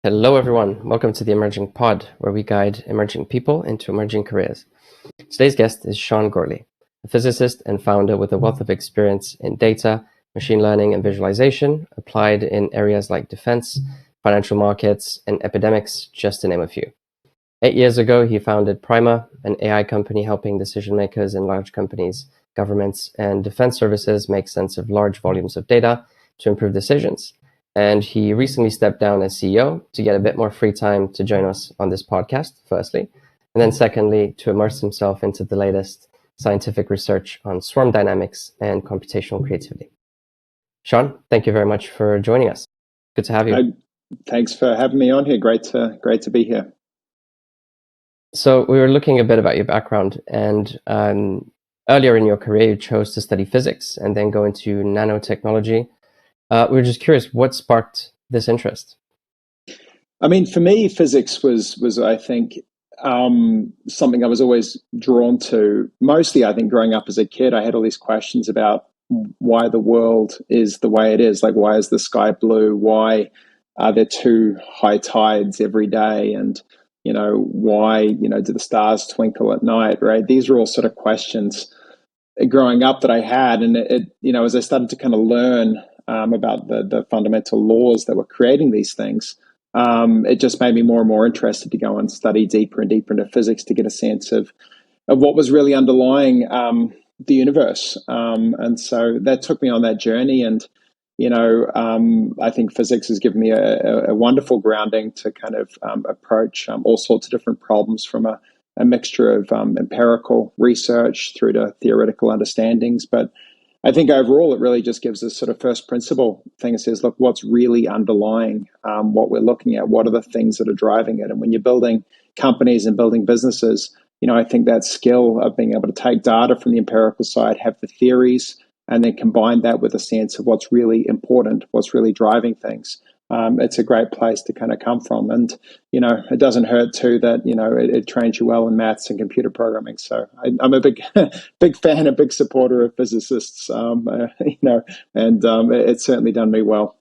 Hello, everyone. Welcome to the Emerging Pod, where we guide emerging people into emerging careers. Today's guest is Sean Gourley, a physicist and founder with a wealth of experience in data, machine learning, and visualization, applied in areas like defense, financial markets, and epidemics, just to name a few. 8 years ago, he founded Primer, an AI company helping decision makers in large companies, governments, and defense services make sense of large volumes of data to improve decisions. And he recently stepped down as CEO to get a bit more free time to join us on this podcast, firstly. And then secondly, to immerse himself into the latest scientific research on swarm dynamics and computational creativity. Sean, thank you very much for joining us. Good to have you. Thanks for having me on here. Great to be here. So we were looking a bit about your background, and earlier in your career, you chose to study physics and then go into nanotechnology. We were just curious, what sparked this interest? I mean, for me, physics was I think, something I was always drawn to. Mostly, I think, growing up as a kid, I had all these questions about why the world is the way it is. Like, why is the sky blue? Why are there two high tides every day? And, why, do the stars twinkle at night, right? These are all sort of questions growing up that I had. And as I started to kind of learn about the fundamental laws that were creating these things, it just made me more and more interested to go and study deeper and deeper into physics to get a sense of what was really underlying the universe. And so that took me on that journey. And, I think physics has given me a wonderful grounding to kind of approach all sorts of different problems from a mixture of empirical research through to theoretical understandings. But I think overall, it really just gives us sort of first principle thing. It says, look, what's really underlying what we're looking at? What are the things that are driving it? And when you're building companies and building businesses, I think that skill of being able to take data from the empirical side, have the theories, and then combine that with a sense of what's really important, what's really driving things. It's a great place to kind of come from. And, it doesn't hurt too that, it trains you well in maths and computer programming. So I'm a big fan, a big supporter of physicists, and it's certainly done me well.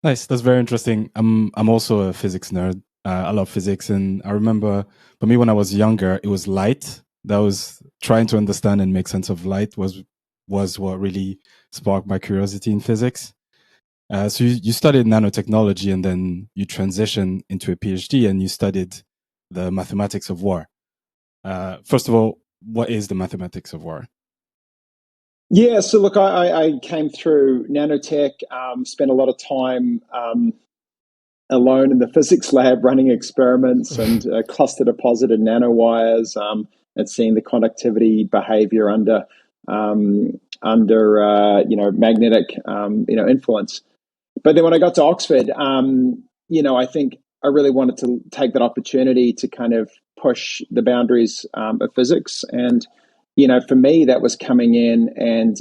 Nice. That's very interesting. I'm also a physics nerd. I love physics. And I remember for me, when I was younger, it was light. That was trying to understand and make sense of light was what really sparked my curiosity in physics. So you studied nanotechnology and then you transitioned into a PhD and you studied the mathematics of war. First of all, what is the mathematics of war? Yeah, so look, I came through nanotech, spent a lot of time alone in the physics lab running experiments and cluster deposited nanowires and seeing the conductivity behavior under magnetic influence. But then when I got to Oxford, I think I really wanted to take that opportunity to kind of push the boundaries of physics. And, for me, that was coming in and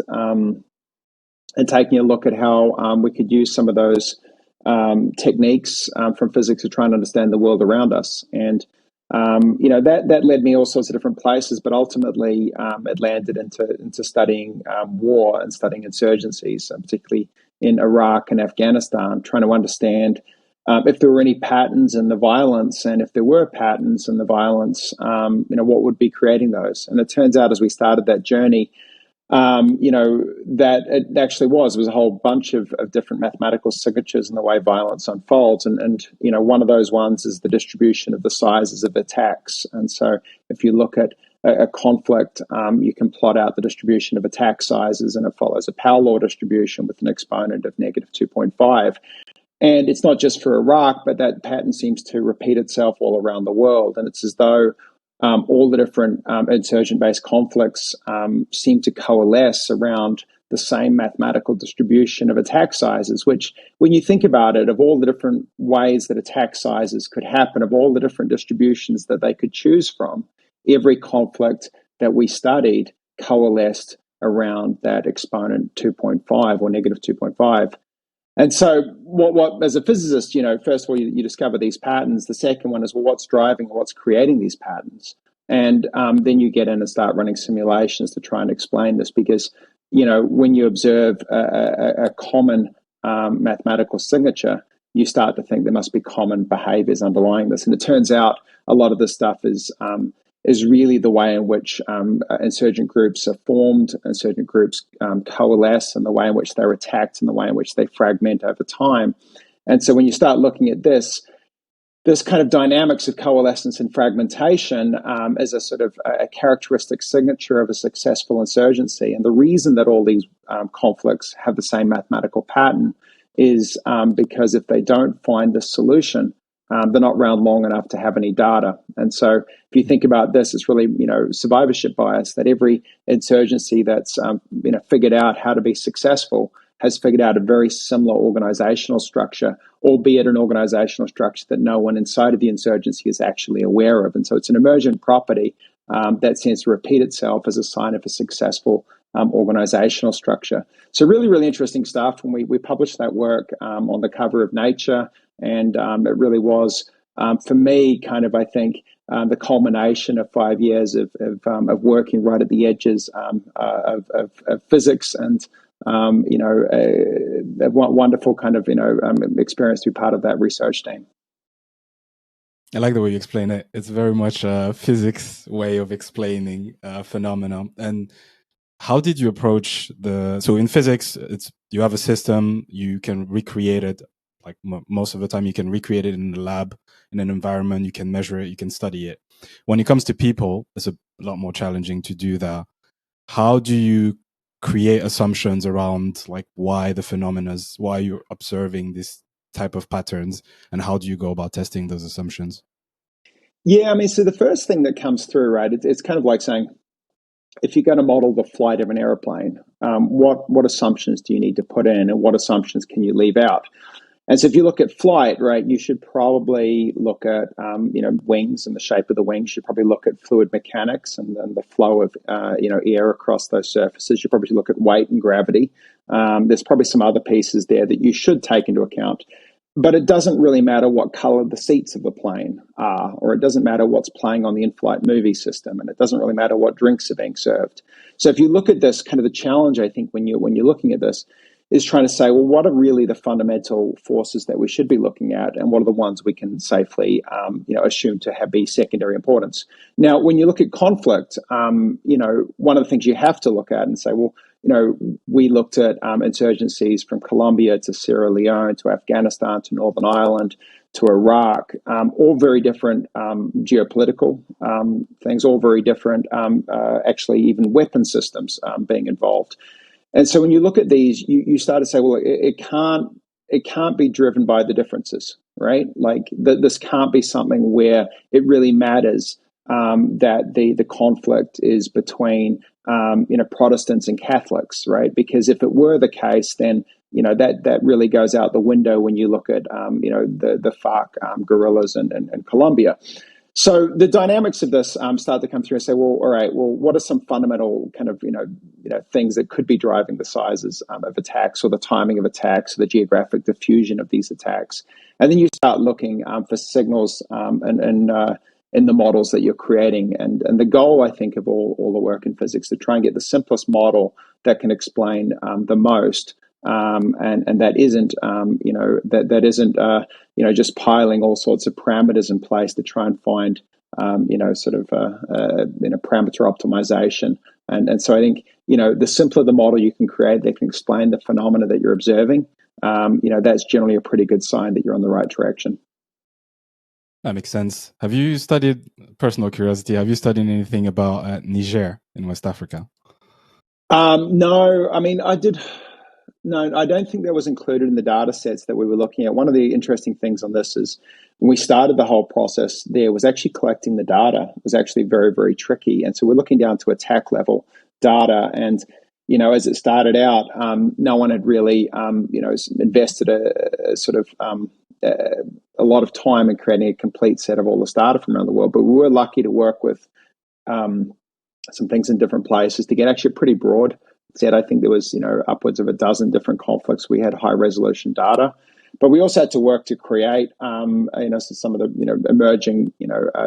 taking a look at how we could use some of those techniques from physics to try and understand the world around us. And, that led me all sorts of different places, but ultimately it landed into studying war and studying insurgencies, particularly in Iraq and Afghanistan, trying to understand if there were any patterns in the violence, and if there were patterns in the violence, what would be creating those. And it turns out as we started that journey, that it actually was a whole bunch of different mathematical signatures in the way violence unfolds. And one of those ones is the distribution of the sizes of attacks. And so if you look at a conflict, you can plot out the distribution of attack sizes, and it follows a power law distribution with an exponent of negative 2.5. And it's not just for Iraq, but that pattern seems to repeat itself all around the world. And it's as though all the different insurgent-based conflicts seem to coalesce around the same mathematical distribution of attack sizes, which, when you think about it, of all the different ways that attack sizes could happen, of all the different distributions that they could choose from, every conflict that we studied coalesced around that exponent 2.5 or negative 2.5. And so what as a physicist, first of all, you discover these patterns. The second one is, well, what's driving, what's creating these patterns? And then you get in and start running simulations to try and explain this, because, when you observe a common mathematical signature, you start to think there must be common behaviors underlying this. And it turns out a lot of this stuff is really the way in which insurgent groups are formed, insurgent groups coalesce, and the way in which they're attacked, and the way in which they fragment over time. And so when you start looking at this kind of dynamics of coalescence and fragmentation is a sort of a characteristic signature of a successful insurgency. And the reason that all these conflicts have the same mathematical pattern is because if they don't find the solution, they're not around long enough to have any data. And so if you think about this, it's really, survivorship bias, that every insurgency that's, figured out how to be successful has figured out a very similar organizational structure, albeit an organizational structure that no one inside of the insurgency is actually aware of. And so it's an emergent property that tends to repeat itself as a sign of a successful organizational structure. So really, really interesting stuff. When we published that work on the cover of Nature, and it really was, for me, kind of, I think, the culmination of 5 years of working right at the edges of physics, and a wonderful kind of experience to be part of that research team. I like the way you explain it. It's very much a physics way of explaining phenomena. And how did you approach so in physics, you have a system, you can recreate it. Like most of the time, you can recreate it in the lab, in an environment, you can measure it, you can study it. When it comes to people, it's a lot more challenging to do that. How do you create assumptions around like why you're observing this type of patterns, and how do you go about testing those assumptions? Yeah, I mean, so the first thing that comes through, right, it's kind of like saying, if you're going to model the flight of an airplane, what assumptions do you need to put in, and what assumptions can you leave out? And so if you look at flight, right, you should probably look at, wings and the shape of the wings. You should probably look at fluid mechanics and the flow of, air across those surfaces. You probably should look at weight and gravity. There's probably some other pieces there that you should take into account. But it doesn't really matter what color the seats of the plane are, or it doesn't matter what's playing on the in-flight movie system, and it doesn't really matter what drinks are being served. So if you look at this, kind of the challenge, I think, when you're looking at this, is trying to say, well, what are really the fundamental forces that we should be looking at, and what are the ones we can safely, assume to be secondary importance? Now, when you look at conflict, one of the things you have to look at and say, well, we looked at insurgencies from Colombia to Sierra Leone to Afghanistan to Northern Ireland to Iraq, all very different geopolitical things, all very different, actually even weapon systems being involved. And so when you look at these, you start to say, well, it can't be driven by the differences, right? Like this can't be something where it really matters that the conflict is between Protestants and Catholics, right? Because if it were the case, then that really goes out the window when you look at the FARC guerrillas in Colombia. So the dynamics of this start to come through and say, well, all right, well, what are some fundamental kind of things that could be driving the sizes of attacks, or the timing of attacks, or the geographic diffusion of these attacks? And then you start looking for signals in the models that you're creating. And the goal, I think, of all the work in physics, to try and get the simplest model that can explain the most. And that isn't, that isn't, just piling all sorts of parameters in place to try and find, parameter optimization. And so I think, the simpler the model you can create that can explain the phenomena that you're observing, that's generally a pretty good sign that you're on the right direction. That makes sense. Have you studied, personal curiosity, have you studied anything about Niger in West Africa? No, I mean, I did. No, I don't think that was included in the data sets that we were looking at. One of the interesting things on this is when we started the whole process, there was actually collecting the data. It was actually very, very tricky. And so we're looking down to attack level data. And, as it started out, no one had really, invested a lot of time in creating a complete set of all this data from around the world. But we were lucky to work with some things in different places to get actually a pretty broad set. I think there was, upwards of a dozen different conflicts. We had high resolution data. But we also had to work to create, some of the emerging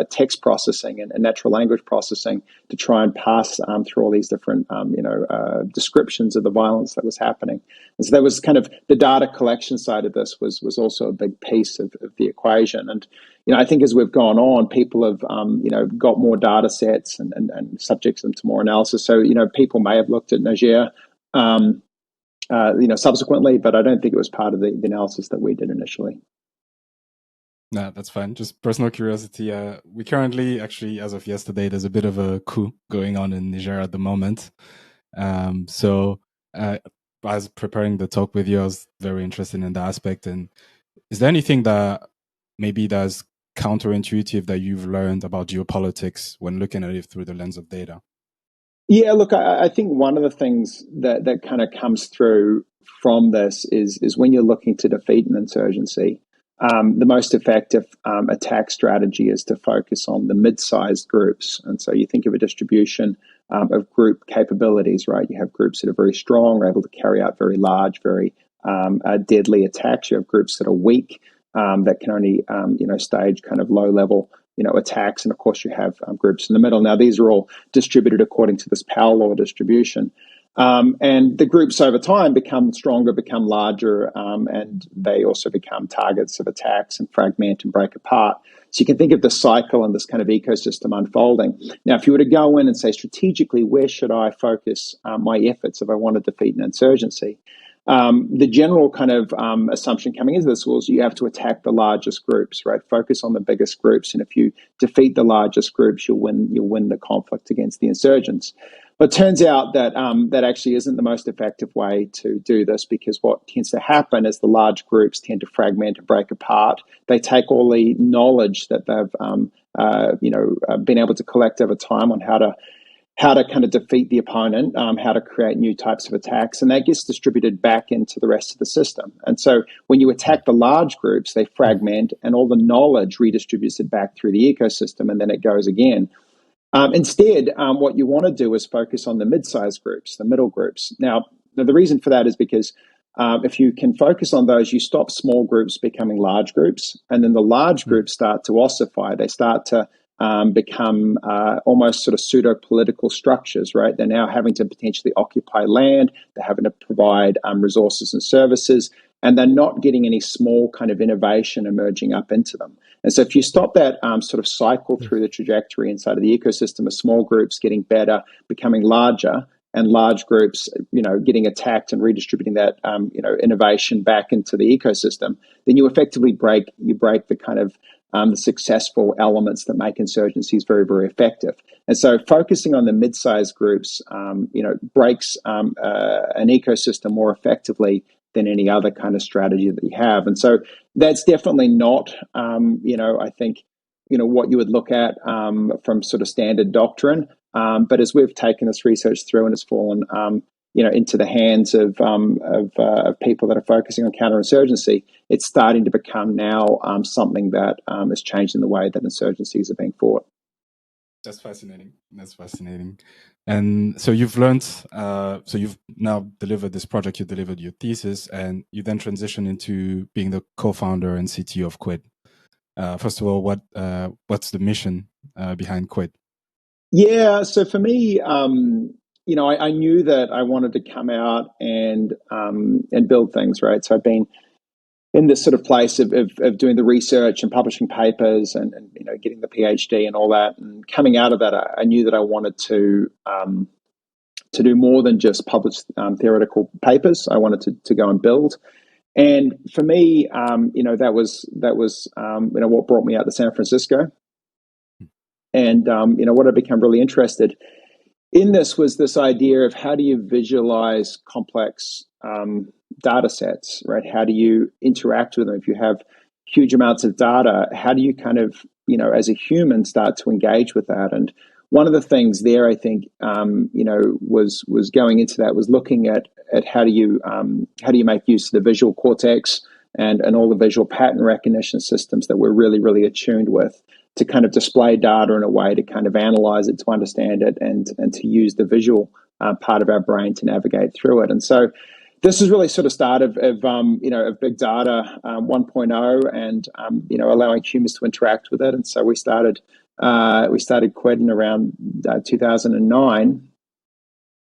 text processing and natural language processing to try and pass through all these different descriptions of the violence that was happening. And so that was kind of the data collection side of this was also a big piece of the equation. And I think as we've gone on, people have got more data sets and subjects them to more analysis. So people may have looked at Niger subsequently, but I don't think it was part of the analysis that we did initially. No, that's fine. Just personal curiosity. We currently, actually, as of yesterday, there's a bit of a coup going on in Niger at the moment. So as preparing the talk with you, I was very interested in the aspect. And is there anything that maybe that's counterintuitive that you've learned about geopolitics when looking at it through the lens of data? Yeah, look, I think one of the things that kind of comes through from this is when you're looking to defeat an insurgency, the most effective attack strategy is to focus on the mid-sized groups. And so you think of a distribution of group capabilities, right? You have groups that are very strong, are able to carry out very large, very deadly attacks. You have groups that are weak, that can only stage kind of low-level attacks. And of course, you have groups in the middle. Now, these are all distributed according to this power law distribution. And the groups over time become stronger, become larger, and they also become targets of attacks and fragment and break apart. So you can think of the cycle and this kind of ecosystem unfolding. Now, if you were to go in and say strategically, where should I focus my efforts if I want to defeat an insurgency? The general kind of assumption coming into this was you have to attack the largest groups, right? Focus on the biggest groups, and if you defeat the largest groups, you'll win the conflict against the insurgents. But it turns out that that actually isn't the most effective way to do this, because what tends to happen is the large groups tend to fragment and break apart. They take all the knowledge that they've been able to collect over time on how to kind of defeat the opponent, how to create new types of attacks, and that gets distributed back into the rest of the system. And so when you attack the large groups, they fragment, and all the knowledge redistributes it back through the ecosystem, and then it goes again. Instead, what you want to do is focus on the mid-sized groups, the middle groups. Now, the reason for that is because if you can focus on those, you stop small groups becoming large groups, and then the large groups start to ossify. They start to become almost sort of pseudo-political structures, right? They're now having to potentially occupy land, they're having to provide resources and services, and they're not getting any small kind of innovation emerging up into them. And so if you stop that sort of cycle through the trajectory inside of the ecosystem of small groups getting better, becoming larger, and large groups, getting attacked and redistributing that, innovation back into the ecosystem, then you effectively break the kind of the successful elements that make insurgencies very, very effective. And so focusing on the mid-sized groups, breaks an ecosystem more effectively than any other kind of strategy that you have. And so that's definitely not, I think, what you would look at from sort of standard doctrine. But as we've taken this research through and it's fallen, into the hands of people that are focusing on counterinsurgency, it's starting to become now something that is changing the way that insurgencies are being fought. That's fascinating. And so you've learned, so you've now delivered this project, you delivered your thesis, and you then transitioned into being the co-founder and CTO of Quid. First of all, what's the mission behind Quid? Yeah, so for me, I knew that I wanted to come out and build things, right? So I've been in this sort of place of doing the research and publishing papers and getting the PhD and all that. And coming out of that, I knew that I wanted to do more than just publish theoretical papers. I wanted to go and build. And for me, that was what brought me out to San Francisco. And what I became really interested in this was this idea of how do you visualize complex data sets, right? How do you interact with them? If you have huge amounts of data, how do you kind of, as a human start to engage with that? And one of the things there, I think, was going into that was looking at how do you make use of the visual cortex and all the visual pattern recognition systems that we're really, really attuned with to kind of display data in a way to kind of analyze it, to understand it, and to use the visual part of our brain to navigate through it. And so this is really sort of start of big data 1.0, and allowing humans to interact with it. And so we started Quid in around 2009,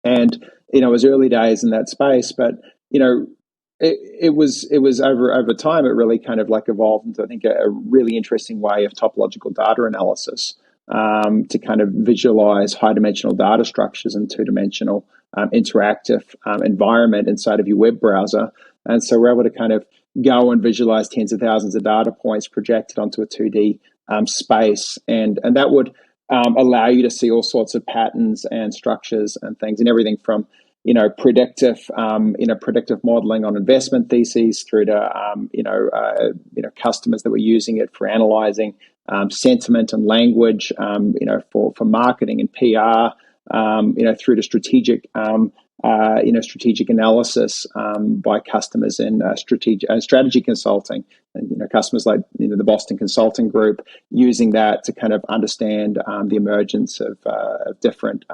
and it was early days in that space, but it was over time, it really kind of like evolved into, I think, a really interesting way of topological data analysis, to kind of visualize high dimensional data structures in two-dimensional interactive environment inside of your web browser. And so we're able to kind of go and visualize tens of thousands of data points projected onto a 2D space, and that would allow you to see all sorts of patterns and structures and things, and everything from predictive modeling on investment theses through to customers that were using it for analyzing sentiment and language, for marketing and PR, through to strategic analysis by customers in strategy consulting, and customers like the Boston Consulting Group, using that to kind of understand the emergence of different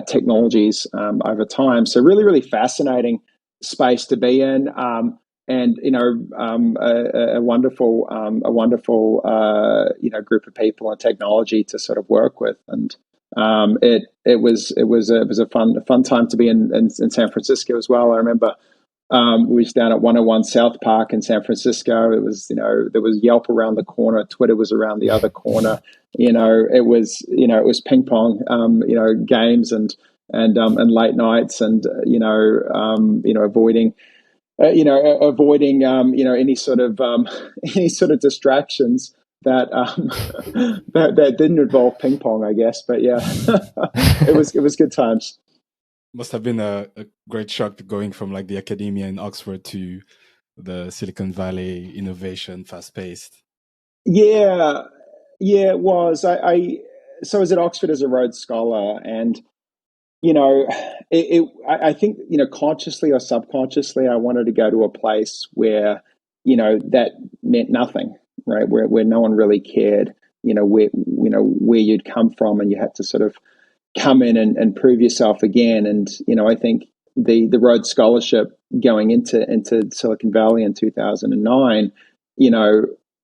technologies over time. So really, really fascinating space to be in, and a wonderful group of people and technology to sort of work with. And it was a fun time to be in San Francisco as well. I remember we was down at 101 South Park in San Francisco. It was there was Yelp around the corner, Twitter was around the other corner. It was ping pong, games and late nights, and avoiding any sort of distractions that that didn't involve ping pong, I guess. But yeah, it was good times. Must have been a great shock going from like the academia in Oxford to the Silicon Valley innovation, fast paced. Yeah, it was. I was at Oxford as a Rhodes Scholar, and I think consciously or subconsciously, I wanted to go to a place where that meant nothing, right? Where no one really cared, where you'd come from, and you had to sort of come in and prove yourself again. And I think the Rhodes Scholarship going into Silicon Valley in 2009,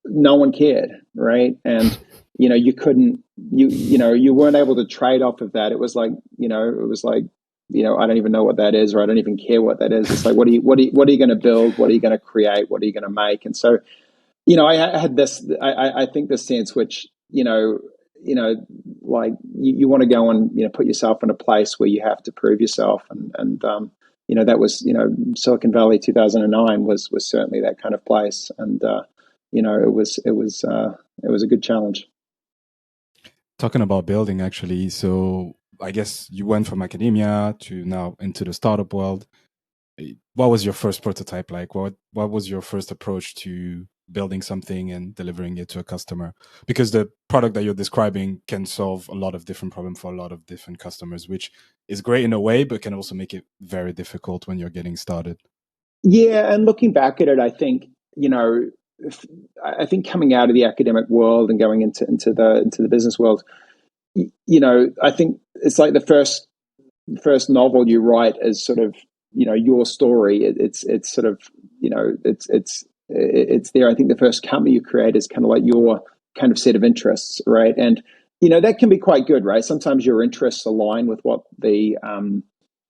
no one cared, right? And you couldn't, you weren't able to trade off of that. It was like, I don't even know what that is, or I don't even care what that is. It's like, what are you going to build? What are you going to create? What are you going to make? And so, I had this, I think this sense, which, like you want to go and, put yourself in a place where you have to prove yourself. And that was, Silicon Valley 2009 was certainly that kind of place. And, it was a good challenge. Talking about building, actually, so I guess you went from academia to now into the startup world. What was your first prototype like? What was your first approach to building something and delivering it to a customer? Because the product that you're describing can solve a lot of different problems for a lot of different customers, which is great in a way, but can also make it very difficult when you're getting started. Yeah, and looking back at it, I think coming out of the academic world and going into the business world, I think it's like the first novel you write is sort of your story. It's sort of it's there. I think the first company you create is kind of like your kind of set of interests, right? And that can be quite good, right? Sometimes your interests align with what the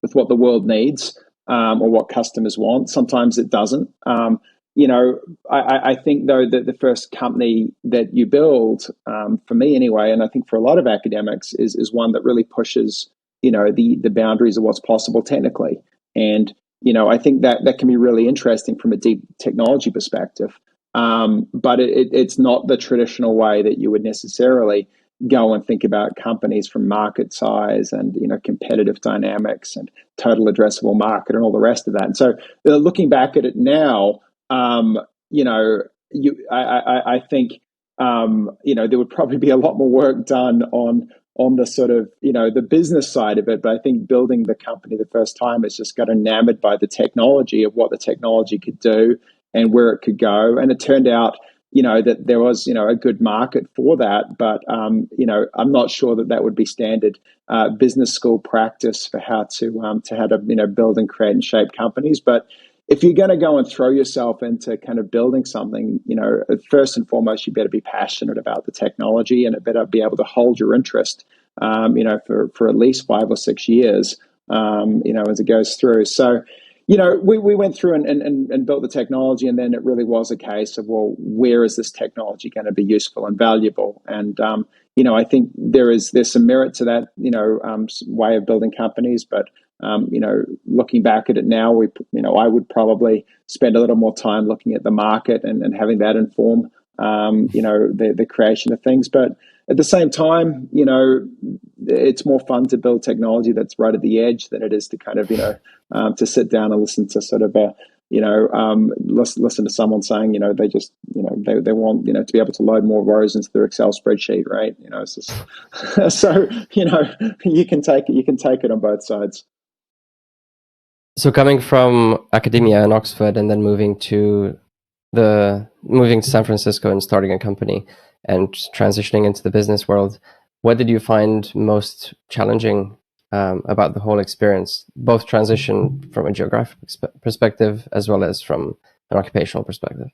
world needs, or what customers want. Sometimes it doesn't. I think though that the first company that you build, for me anyway, and I think for a lot of academics, is one that really pushes the boundaries of what's possible technically. And I think that can be really interesting from a deep technology perspective. But it's not the traditional way that you would necessarily go and think about companies from market size and competitive dynamics and total addressable market and all the rest of that. And so looking back at it now, I think there would probably be a lot more work done on the sort of the business side of it. But I think building the company the first time is just got enamored by the technology of what the technology could do and where it could go. And it turned out that there was, a good market for that. But, I'm not sure that would be standard business school practice for how to build and create and shape companies. But if you're going to go and throw yourself into kind of building something, first and foremost, you better be passionate about the technology, and it better be able to hold your interest, for at least 5 or 6 years, as it goes through. So, we went through and built the technology, and then it really was a case of, well, where is this technology going to be useful and valuable? And, I think there's some merit to that, way of building companies. But, looking back at it now, I would probably spend a little more time looking at the market and having that inform, the creation of things. But at the same time, it's more fun to build technology that's right at the edge than it is to kind of, to sit down and listen to sort of listen to someone saying, they just, they want, to be able to load more rows into their Excel spreadsheet, right? It's just, so, you can take it on both sides. So coming from academia in Oxford and then moving to San Francisco and starting a company and transitioning into the business world, what did you find most challenging about the whole experience, both transition from a geographic perspective as well as from an occupational perspective?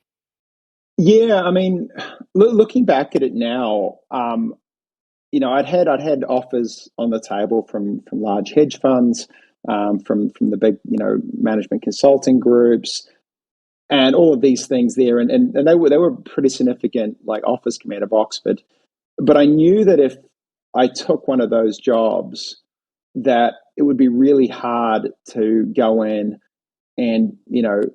Yeah, I mean, looking back at it now, I'd had offers on the table from large hedge funds, from the big, management consulting groups, and all of these things there, and they were pretty significant, like, offers coming out of Oxford. But I knew that if I took one of those jobs, that it would be really hard to go in and,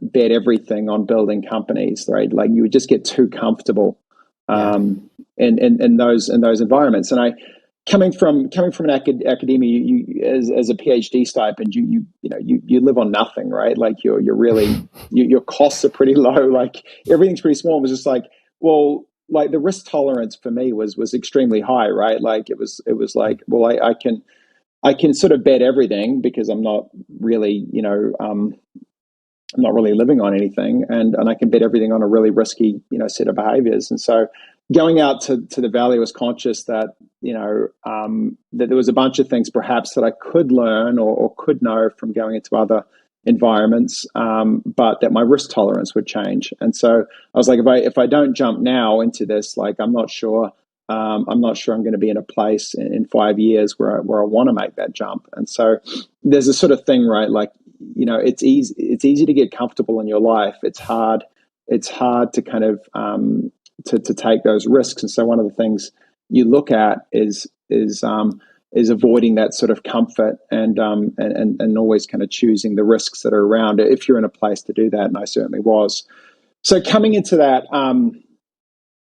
bet everything on building companies, right? Like, you would just get too comfortable in those environments. And coming from an academia, you as a PhD stipend, you live on nothing, right? Like, you're really your costs are pretty low. Like, everything's pretty small. It was just like, well, like, the risk tolerance for me was extremely high, right? Like, it was like, well, I can sort of bet everything because I'm not really, I'm not really living on anything, and I can bet everything on a really risky, set of behaviors. And so, going out to the Valley, I was conscious that, that there was a bunch of things perhaps that I could learn or could know from going into other environments, but that my risk tolerance would change. And so I was like, if I don't jump now into this, like, I'm not sure I'm going to be in a place in 5 years where I want to make that jump. And so there's a sort of thing, right? Like, it's easy to get comfortable in your life. It's hard to kind of to take those risks. And so one of the things you look at is avoiding that sort of comfort and always kind of choosing the risks that are around it if you're in a place to do that. And I certainly was. So coming into that,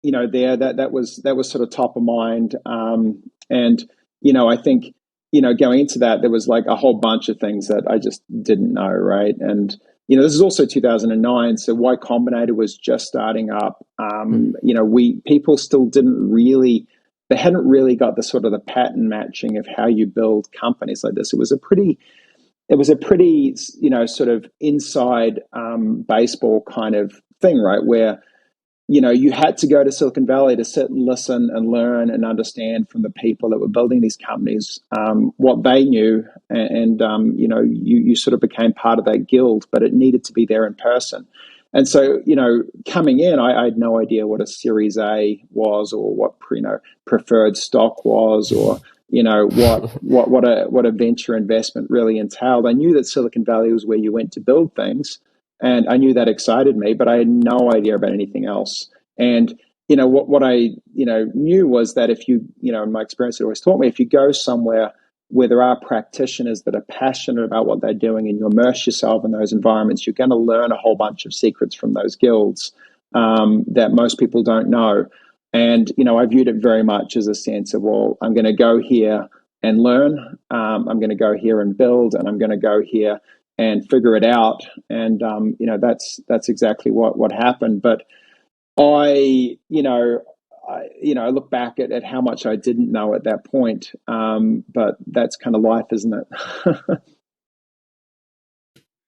that was sort of top of mind. And I think, going into that, there was like a whole bunch of things that I just didn't know, right? And this is also 2009, so Y Combinator was just starting up. People still they hadn't really got the sort of the pattern matching of how you build companies like this. It was a pretty, sort of inside baseball kind of thing, right? Where, you had to go to Silicon Valley to sit and listen and learn and understand from the people that were building these companies, what they knew. And you sort of became part of that guild, but it needed to be there in person. And so, coming in, I had no idea what a Series A was, or what preferred stock was, or what a venture investment really entailed. I knew that Silicon Valley was where you went to build things, and I knew that excited me, but I had no idea about anything else. And what I knew was that if you in my experience, it always taught me, if you go somewhere where there are practitioners that are passionate about what they're doing, and you immerse yourself in those environments, you're going to learn a whole bunch of secrets from those guilds that most people don't know. And, I viewed it very much as a sense of, well, I'm going to go here and learn. I'm going to go here and build, and I'm going to go here and figure it out. And, that's exactly what happened. But I look back at how much I didn't know at that point. But that's kind of life, isn't it?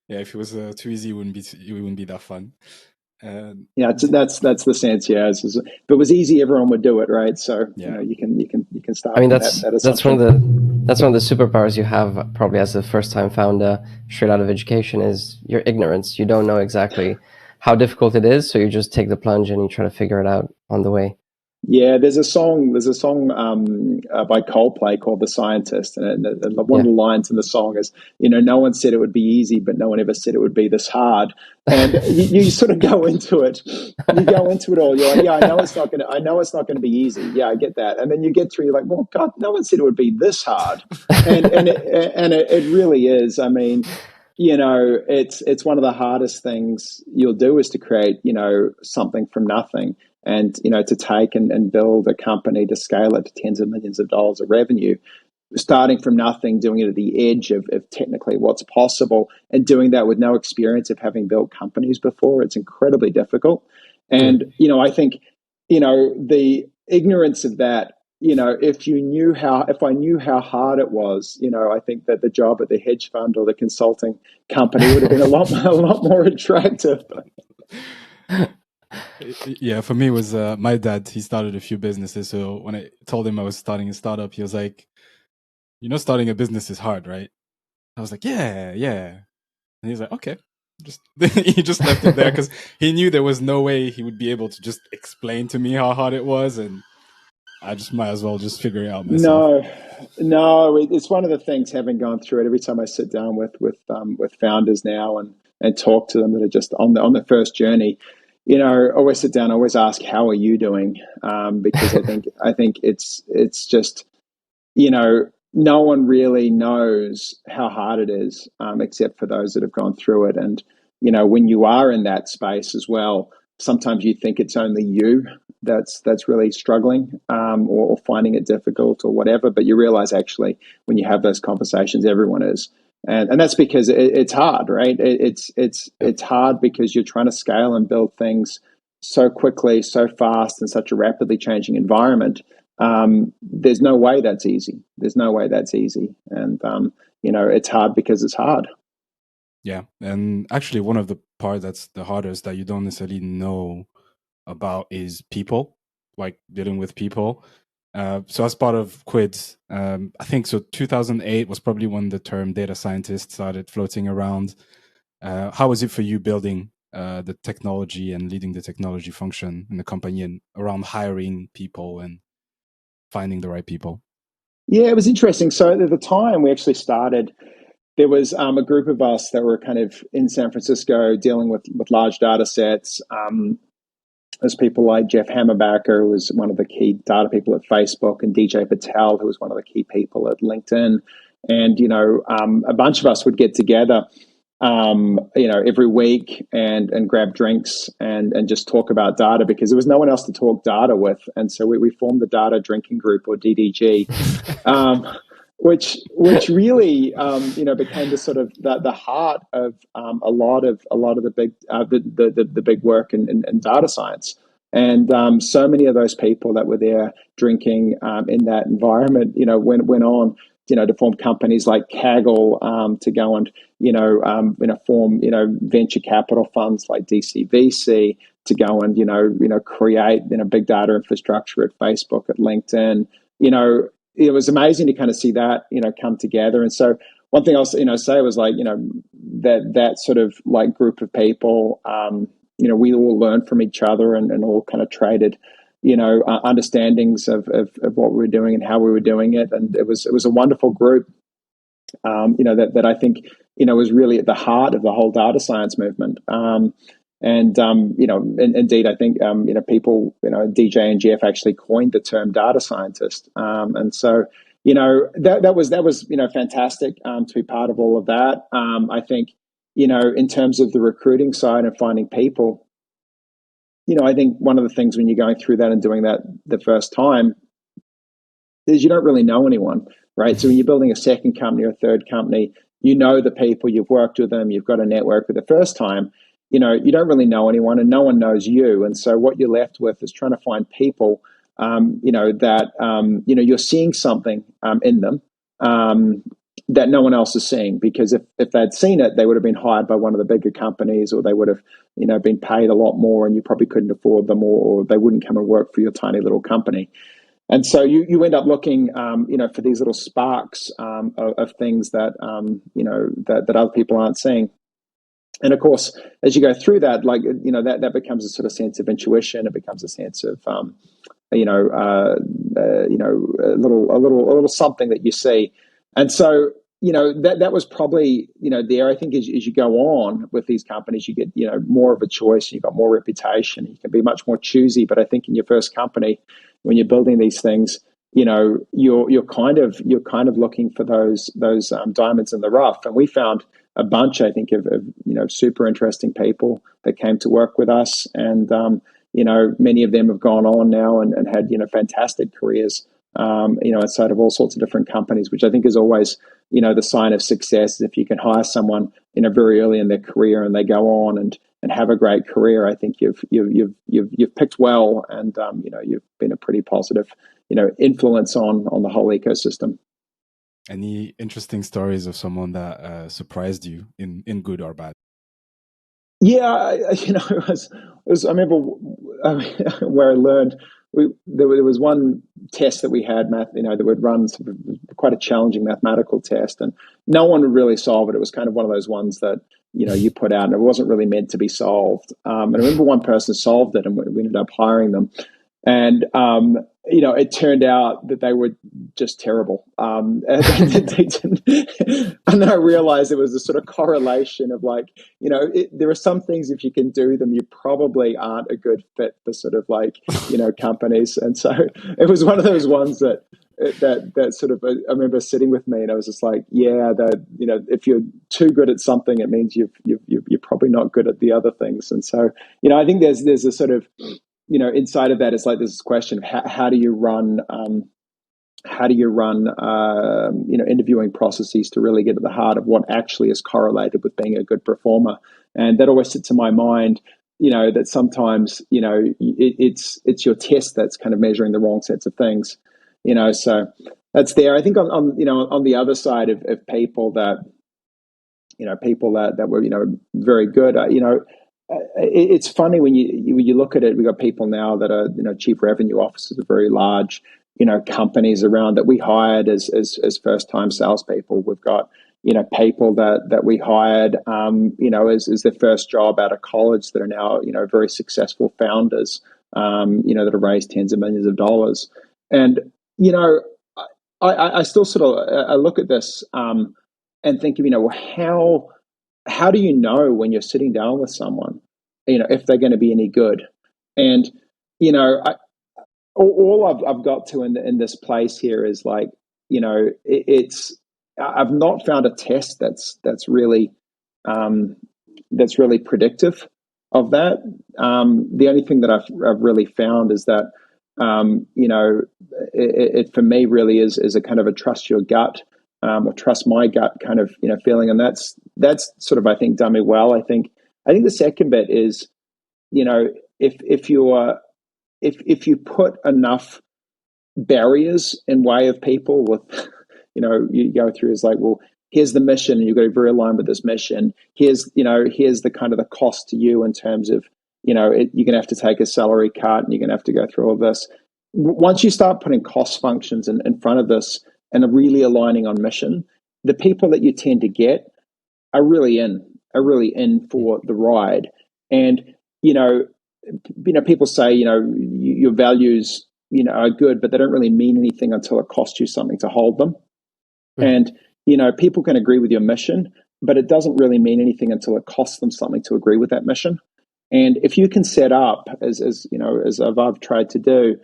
Yeah, if it was too easy, it wouldn't be that fun. And Yeah, that's the sense. Yeah, if it was easy, everyone would do it, right? So yeah, you can start. I mean, from that's that that's one of the superpowers you have probably as a first-time founder straight out of education is your ignorance. You don't know exactly how difficult it is, so you just take the plunge and you try to figure it out on the way. Yeah, there's a song by Coldplay called "The Scientist," and one of the lines in the song is, no one said it would be easy, but no one ever said it would be this hard. And you sort of go into it. You go into it all. You're like, yeah, I know it's not going to be easy. Yeah, I get that. And then you get through. You're like, well, God, no one said it would be this hard. And it really is. I mean, it's one of the hardest things you'll do is to create, something from nothing. And, to take and build a company to scale it to tens of millions of dollars of revenue, starting from nothing, doing it at the edge of technically what's possible, and doing that with no experience of having built companies before, it's incredibly difficult. And, I think, the ignorance of that, if I knew how hard it was, I think that the job at the hedge fund or the consulting company would have been a lot more attractive. Yeah, for me, it was my dad. He started a few businesses. So when I told him I was starting a startup, he was like, starting a business is hard, right? I was like, yeah. And he's like, okay. He just left it there because he knew there was no way he would be able to just explain to me how hard it was. And I just might as well just figure it out myself. No, it's one of the things, having gone through it, every time I sit down with founders now and talk to them that are just on the first journey, always sit down, always ask, how are you doing? Because I think it's just, no one really knows how hard it is, except for those that have gone through it. And, when you are in that space as well, sometimes you think it's only you that's really struggling, or finding it difficult or whatever. But you realize actually when you have those conversations, everyone is. And that's because it's hard, right? It's hard because you're trying to scale and build things so quickly, so fast, in such a rapidly changing environment. There's no way that's easy. And, it's hard because it's hard. Yeah. And actually, one of the part that's the hardest that you don't necessarily know about is people, like dealing with people. So as part of Quids, I think so 2008 was probably when the term data scientist started floating around. How was it for you building the technology and leading the technology function in the company and around hiring people and finding the right people? Yeah, it was interesting. So at the time we actually started, there was a group of us that were kind of in San Francisco dealing with large data sets. There's people like Jeff Hammerbacher, who was one of the key data people at Facebook, and DJ Patel, who was one of the key people at LinkedIn. And, a bunch of us would get together, every week and grab drinks and just talk about data, because there was no one else to talk data with. And so we formed the Data Drinking Group, or DDG, which really, became the sort of the heart of a lot of the big the big work in data science. And so many of those people that were there drinking in that environment, went on, to form companies like Kaggle, to go and form venture capital funds like DCVC, to go and create big data infrastructure at Facebook, at LinkedIn. It was amazing to kind of see that come together. And so one thing I'll say was like, that sort of like group of people, we all learned from each other and all kind of traded understandings of what we were doing and how we were doing it. And it was a wonderful group, that I think, was really at the heart of the whole data science movement. Indeed, I think, people, DJ and Jeff actually coined the term data scientist. And so, that was fantastic, to be part of all of that. I think, in terms of the recruiting side and finding people, I think one of the things when you're going through that and doing that the first time is you don't really know anyone, right? So when you're building a second company or a third company, the people, you've worked with them, you've got a network. But the first time, you don't really know anyone and no one knows you. And so what you're left with is trying to find people, that, you're seeing something in them. that no one else is seeing, because if they'd seen it, they would have been hired by one of the bigger companies, or they would have, been paid a lot more and you probably couldn't afford them, or they wouldn't come and work for your tiny little company. And so you end up looking, for these little sparks of things that, that other people aren't seeing. And of course, as you go through that, that becomes a sort of sense of intuition. It becomes a sense of, a little something that you see. And so, that was probably, there. I think as you go on with these companies, you get, more of a choice. You've got more reputation. You can be much more choosy. But I think in your first company, when you're building these things, you're kind of looking for those diamonds in the rough. And we found a bunch, I think, of super interesting people that came to work with us, and many of them have gone on now and had fantastic careers, inside of all sorts of different companies, which I think is always the sign of success. If you can hire someone very early in their career and they go on and have a great career, I think you've picked well, and you've been a pretty positive influence on the whole ecosystem. Any interesting stories of someone that surprised you in good or bad? Yeah, I remember where I learned. There was one test that we had, that would run sort of quite a challenging mathematical test, and no one would really solve it. It was kind of one of those ones that you put out, and it wasn't really meant to be solved. And I remember one person solved it, and we ended up hiring them. And it turned out that they were just terrible. And then I realized there was a sort of correlation of there are some things, if you can do them, you probably aren't a good fit for sort of companies. And so it was one of those ones that sort of, I remember sitting with me, and I was just like, yeah, if you're too good at something, it means you're probably not good at the other things. And so, I think there's a sort of, inside of that, it's like this question of how do you run interviewing processes to really get at the heart of what actually is correlated with being a good performer. And that always sits in my mind, that sometimes, it's your test that's kind of measuring the wrong sets of things, so that's there. I think on the other side of people that, people that were, very good, it's funny when you look at it. We've got people now that are chief revenue officers of very large companies around that we hired as first time salespeople. We've got people that we hired as their first job out of college that are now very successful founders that have raised tens of millions of dollars. And I still sort of I look at this and think of how do you know when you're sitting down with someone, if they're going to be any good? And, all I've got to in this place here is I've not found a test that's really predictive of that. The only thing that I've really found is that, it for me really is a kind of a trust your gut, or trust my gut kind of feeling, and that's sort of, I think, done me well. I think the second bit is, if you put enough barriers in way of people with, you go through is like, well, here's the mission, and you've got to be very aligned with this mission. Here's the kind of the cost to you in terms of, you're going to have to take a salary cut, and you're going to have to go through all this. Once you start putting cost functions in front of this and are really aligning on mission, the people that you tend to get are really in for the ride. And, people say, your values, are good, but they don't really mean anything until it costs you something to hold them. Mm-hmm. And, people can agree with your mission, but it doesn't really mean anything until it costs them something to agree with that mission. And if you can set up, as I've tried to do,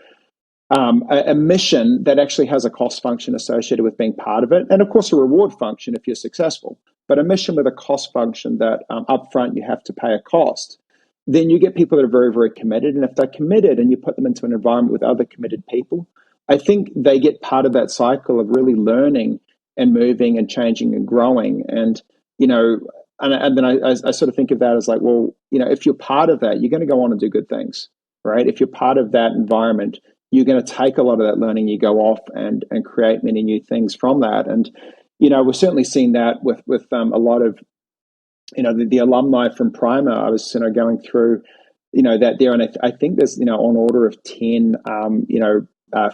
a mission that actually has a cost function associated with being part of it, and of course a reward function if you're successful, but a mission with a cost function that upfront you have to pay a cost, then you get people that are very, very committed. And if they're committed and you put them into an environment with other committed people, I think they get part of that cycle of really learning and moving and changing and growing. And, and then I sort of think of that as like, well, if you're part of that, you're going to go on and do good things, right? If you're part of that environment, you're going to take a lot of that learning, you go off and create many new things from that. And, we're certainly seeing that with a lot of, the alumni from Primer. I was, going through, that there, and I think there's, on order of 10,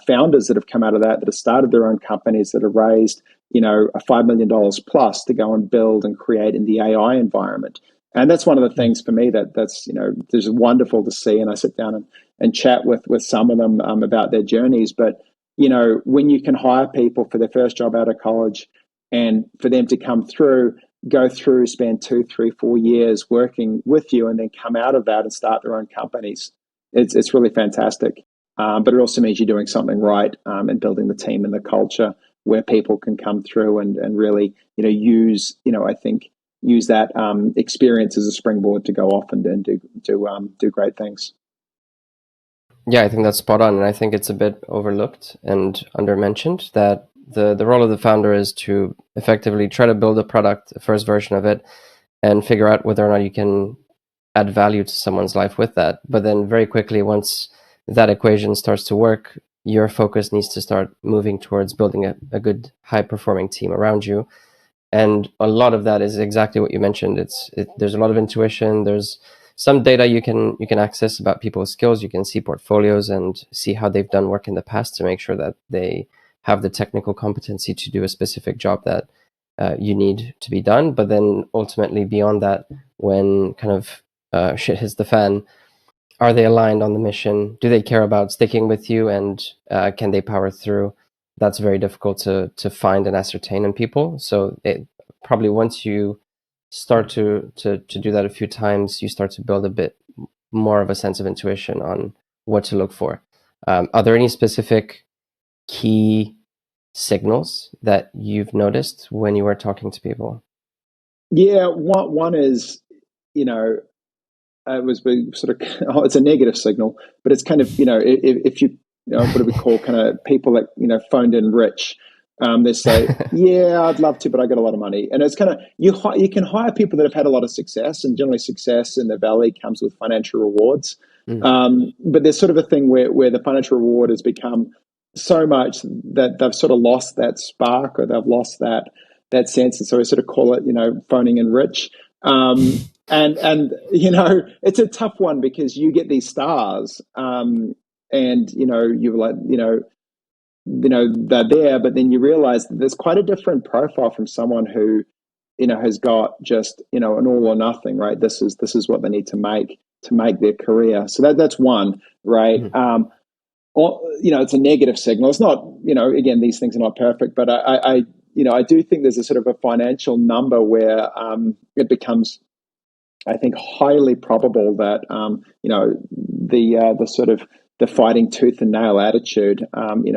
founders that have come out of that have started their own companies that have raised, $5 million plus to go and build and create in the AI environment. And that's one of the things for me that's there's wonderful to see. And I sit down and chat with some of them about their journeys. But when you can hire people for their first job out of college, and for them to come through, go through, spend 2, 3, 4 years working with you, and then come out of that and start their own companies, it's really fantastic. But it also means you're doing something right, and building the team and the culture where people can come through and really, use that experience as a springboard to go off and do great things. Yeah, I think that's spot on, and I think it's a bit overlooked and undermentioned that the role of the founder is to effectively try to build a product, a first version of it, and figure out whether or not you can add value to someone's life with that. But then very quickly, once that equation starts to work, your focus needs to start moving towards building a good, high-performing team around you. And a lot of that is exactly what you mentioned. There's a lot of intuition. There's some data you can access about people's skills. You can see portfolios and see how they've done work in the past to make sure that they have the technical competency to do a specific job that you need to be done. But then ultimately beyond that, when kind of shit hits the fan, are they aligned on the mission? Do they care about sticking with you? And can they power through? That's very difficult to find and ascertain in people. So probably once you start to do that a few times, you start to build a bit more of a sense of intuition on what to look for. Are there any specific key signals that you've noticed when you were talking to people? Yeah, one is, it was sort of, it's a negative signal, but it's kind of, if you, what do we call kind of people that, phoned in rich, they say, yeah, I'd love to, but I got a lot of money. And it's kind of, you can hire people that have had a lot of success, and generally success in the Valley comes with financial rewards. But there's sort of a thing where the financial reward has become so much that they've sort of lost that spark, or they've lost that sense. And so we sort of call it, phoning in rich. And it's a tough one, because you get these stars, and you're like, they're there, but then you realize that there's quite a different profile from someone who, has got just, an all or nothing, right? This is what they need to make their career. So that's one, right? It's a negative signal. It's not, again, these things are not perfect, but I do think there's a sort of a financial number where it becomes, I think, highly probable that the sort of the fighting tooth and nail attitude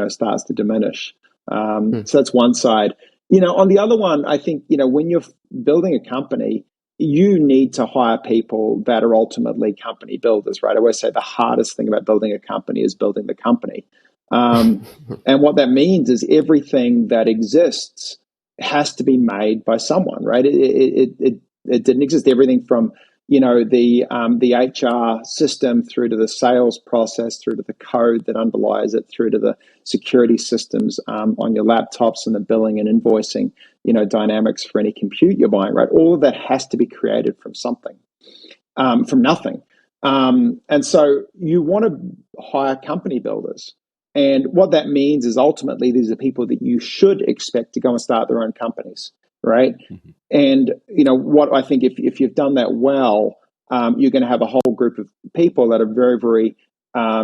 starts to diminish. So that's one side. On the other one, I think when you're building a company, you need to hire people that are ultimately company builders, right? I always say the hardest thing about building a company is building the company. And what that means is everything that exists has to be made by someone, right? It didn't exist. Everything from the HR system through to the sales process, through to the code that underlies it, through to the security systems on your laptops and the billing and invoicing, dynamics for any compute you're buying, right? All of that has to be created from something, from nothing. And so you want to hire company builders. And what that means is ultimately these are people that you should expect to go and start their own companies, right? And what I think, if you've done that well, you're going to have a whole group of people that are very, very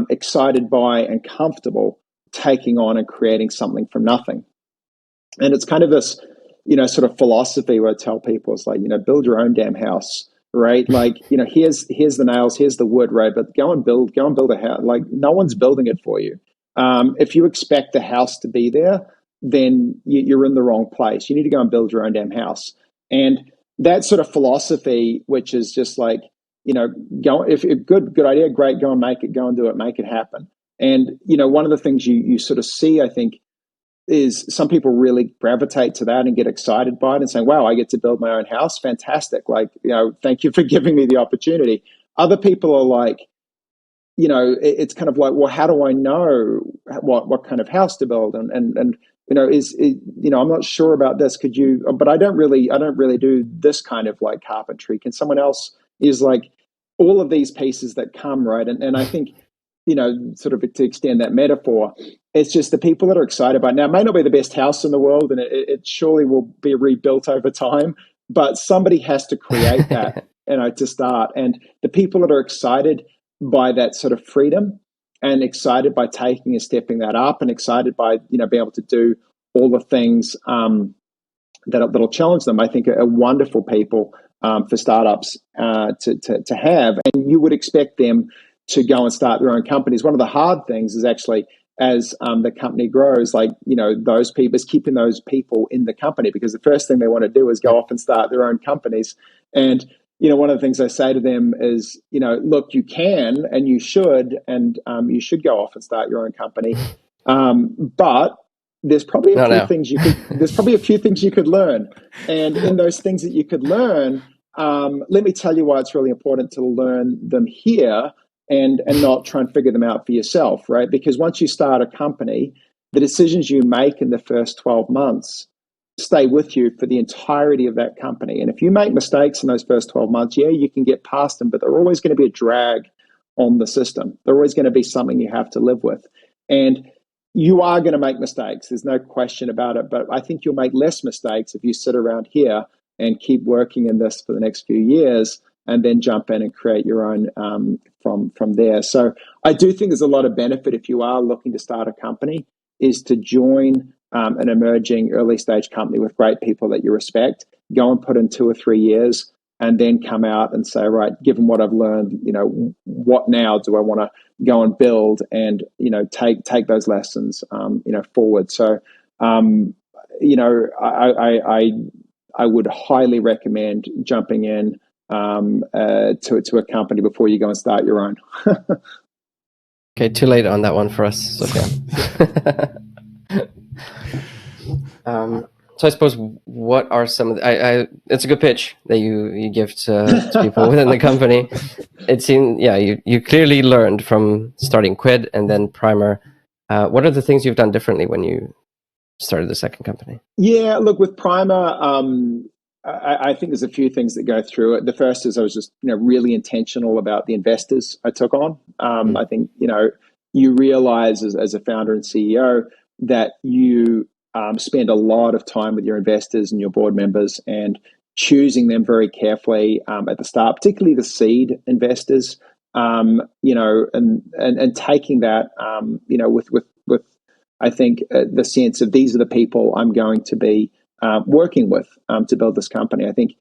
excited by and comfortable taking on and creating something from nothing. And it's kind of this, sort of philosophy where I tell people, it's like, build your own damn house, right? Like, here's the nails, here's the wood, right? But go and build a house. Like, no one's building it for you. If you expect the house to be there, then you're in the wrong place. You need to go and build your own damn house. And that sort of philosophy, which is just like, go, if good idea, great, go and make it, go and do it, make it happen. And, one of the things you sort of see, I think, is some people really gravitate to that and get excited by it and saying, wow, I get to build my own house. Fantastic. Like, thank you for giving me the opportunity. Other people are like, it's kind of like, well, how do I know what kind of house to build? And I'm not sure about this. Could you? But I don't really do this kind of like carpentry. Can someone else? Is like all of these pieces that come, right? And I think, sort of to extend that metaphor, it's just the people that are excited about it. Now, it may not be the best house in the world, and it surely will be rebuilt over time, but somebody has to create that, to start. And the people that are excited by that sort of freedom, and excited by taking and stepping that up, and excited by, being able to do all the things that'll challenge them, I think are wonderful people for startups to have. And you would expect them to go and start their own companies. One of the hard things is actually, as the company grows, those people, is keeping those people in the company, because the first thing they want to do is go off and start their own companies. And one of the things I say to them is, look, you can and you should, and you should go off and start your own company, but there's probably a few things you could. There's probably a few things you could learn, and in those things that you could learn, let me tell you why it's really important to learn them here, and not try and figure them out for yourself, right? Because once you start a company, the decisions you make in the first 12 months stay with you for the entirety of that company. And if you make mistakes in those first 12 months, you can get past them, but they're always going to be a drag on the system. They're always going to be something you have to live with. And you are going to make mistakes. There's no question about it. But I think you'll make less mistakes if you sit around here and keep working in this for the next few years, and then jump in and create your own from there. So I do think there's a lot of benefit, if you are looking to start a company, is to join an emerging early stage company with great people that you respect. Go and put in 2 or 3 years, and then come out and say, right, given what I've learned, what now do I want to go and build, and take those lessons forward. So I would highly recommend jumping in to a company before you go and start your own. Okay, too late on that one for us, Sophia. So I suppose, what are some of the, it's a good pitch that you give to people within the company. It seemed, you clearly learned from starting Quid and then Primer. What are the things you've done differently when you started the second company? Yeah, look, with Primer, I think there's a few things that go through it. The first is I was just really intentional about the investors I took on. I think you realize as a founder and CEO that you spend a lot of time with your investors and your board members, and choosing them very carefully at the start, particularly the seed investors, and taking that, with I think the sense of, these are the people I'm going to be working with to build this company. I think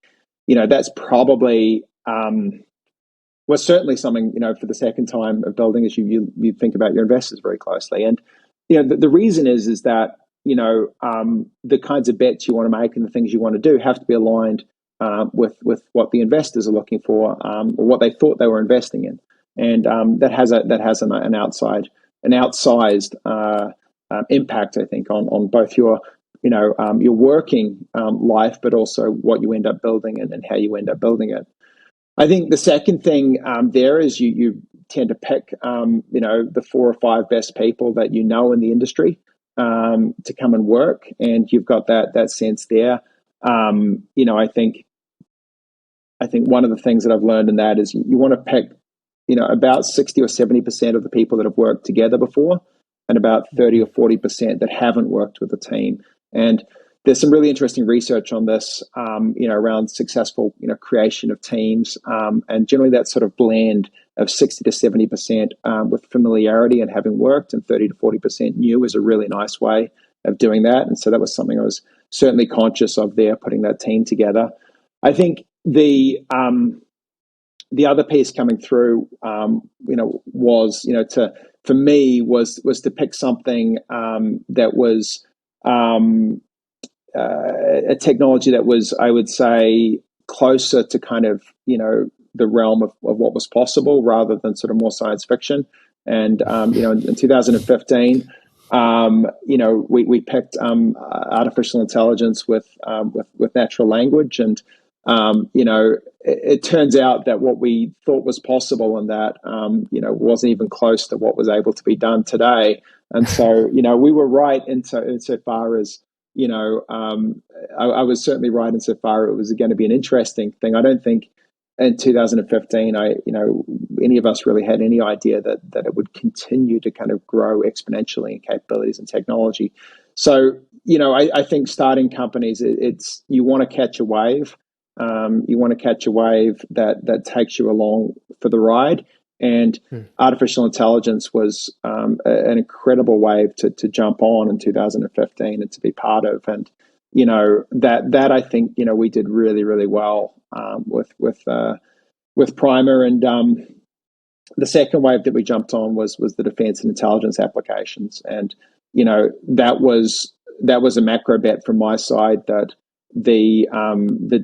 that's probably was certainly something for the second time of building, is you think about your investors very closely. And the reason is that the kinds of bets you want to make and the things you want to do have to be aligned with what the investors are looking for, or what they thought they were investing in, and that has an outsized impact, I think, on both your working life, but also what you end up building and how you end up building it. I think the second thing there is you tend to pick the 4 or 5 best people that in the industry to come and work, and you've got that sense there. I think one of the things that I've learned in that is you want to pick about 60 or 70% of the people that have worked together before, and about 30 or 40% that haven't worked with a team. And there's some really interesting research on this, around successful, creation of teams, and generally that sort of blend of 60 to 70% with familiarity and having worked, and 30 to 40% new is a really nice way of doing that. And so that was something I was certainly conscious of there, putting that team together. I think the other piece coming through, was for me was to pick something that was a technology that was, I would say, closer to kind of the realm of what was possible, rather than sort of more science fiction. And in 2015, we picked artificial intelligence with natural language, and it turns out that what we thought was possible and that, wasn't even close to what was able to be done today. And so, we were right insofar as, I was certainly right insofar it was going to be an interesting thing. I don't think in 2015, any of us really had any idea that it would continue to kind of grow exponentially in capabilities and technology. So, I think starting companies, it's you want to catch a wave. You want to catch a wave that takes you along for the ride. And artificial intelligence was an incredible wave to jump on in 2015 and to be part of. And that I think we did really, really well with Primer. And the second wave that we jumped on was the defense and intelligence applications. And that was a macro bet from my side that the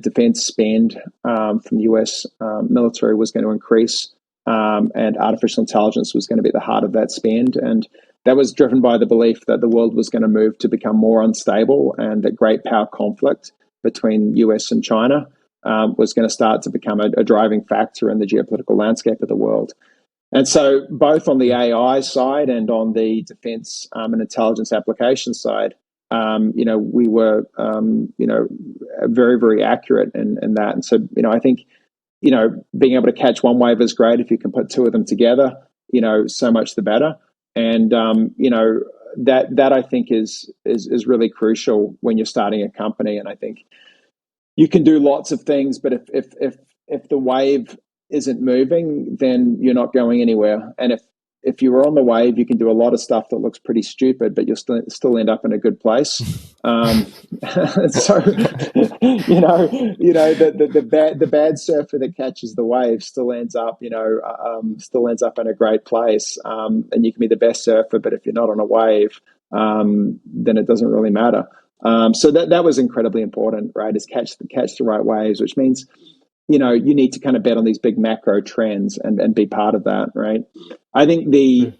defense spend from the US military was going to increase, and artificial intelligence was going to be at the heart of that spend. And that was driven by the belief that the world was going to move to become more unstable, and that great power conflict between US and China was going to start to become a driving factor in the geopolitical landscape of the world. And so both on the AI side and on the defense and intelligence application side, we were, very, very accurate in that. And so, I think, being able to catch one wave is great. If you can put two of them together, so much the better. And, that I think is really crucial when you're starting a company. And I think you can do lots of things, but if the wave isn't moving, then you're not going anywhere. And if you were on the wave, you can do a lot of stuff that looks pretty stupid, but you'll still end up in a good place. So, the bad surfer that catches the wave still ends up in a great place. And you can be the best surfer, but if you're not on a wave, then it doesn't really matter. So that was incredibly important, right? Is catch the right waves, which means you need to kind of bet on these big macro trends and be part of that, right? I think the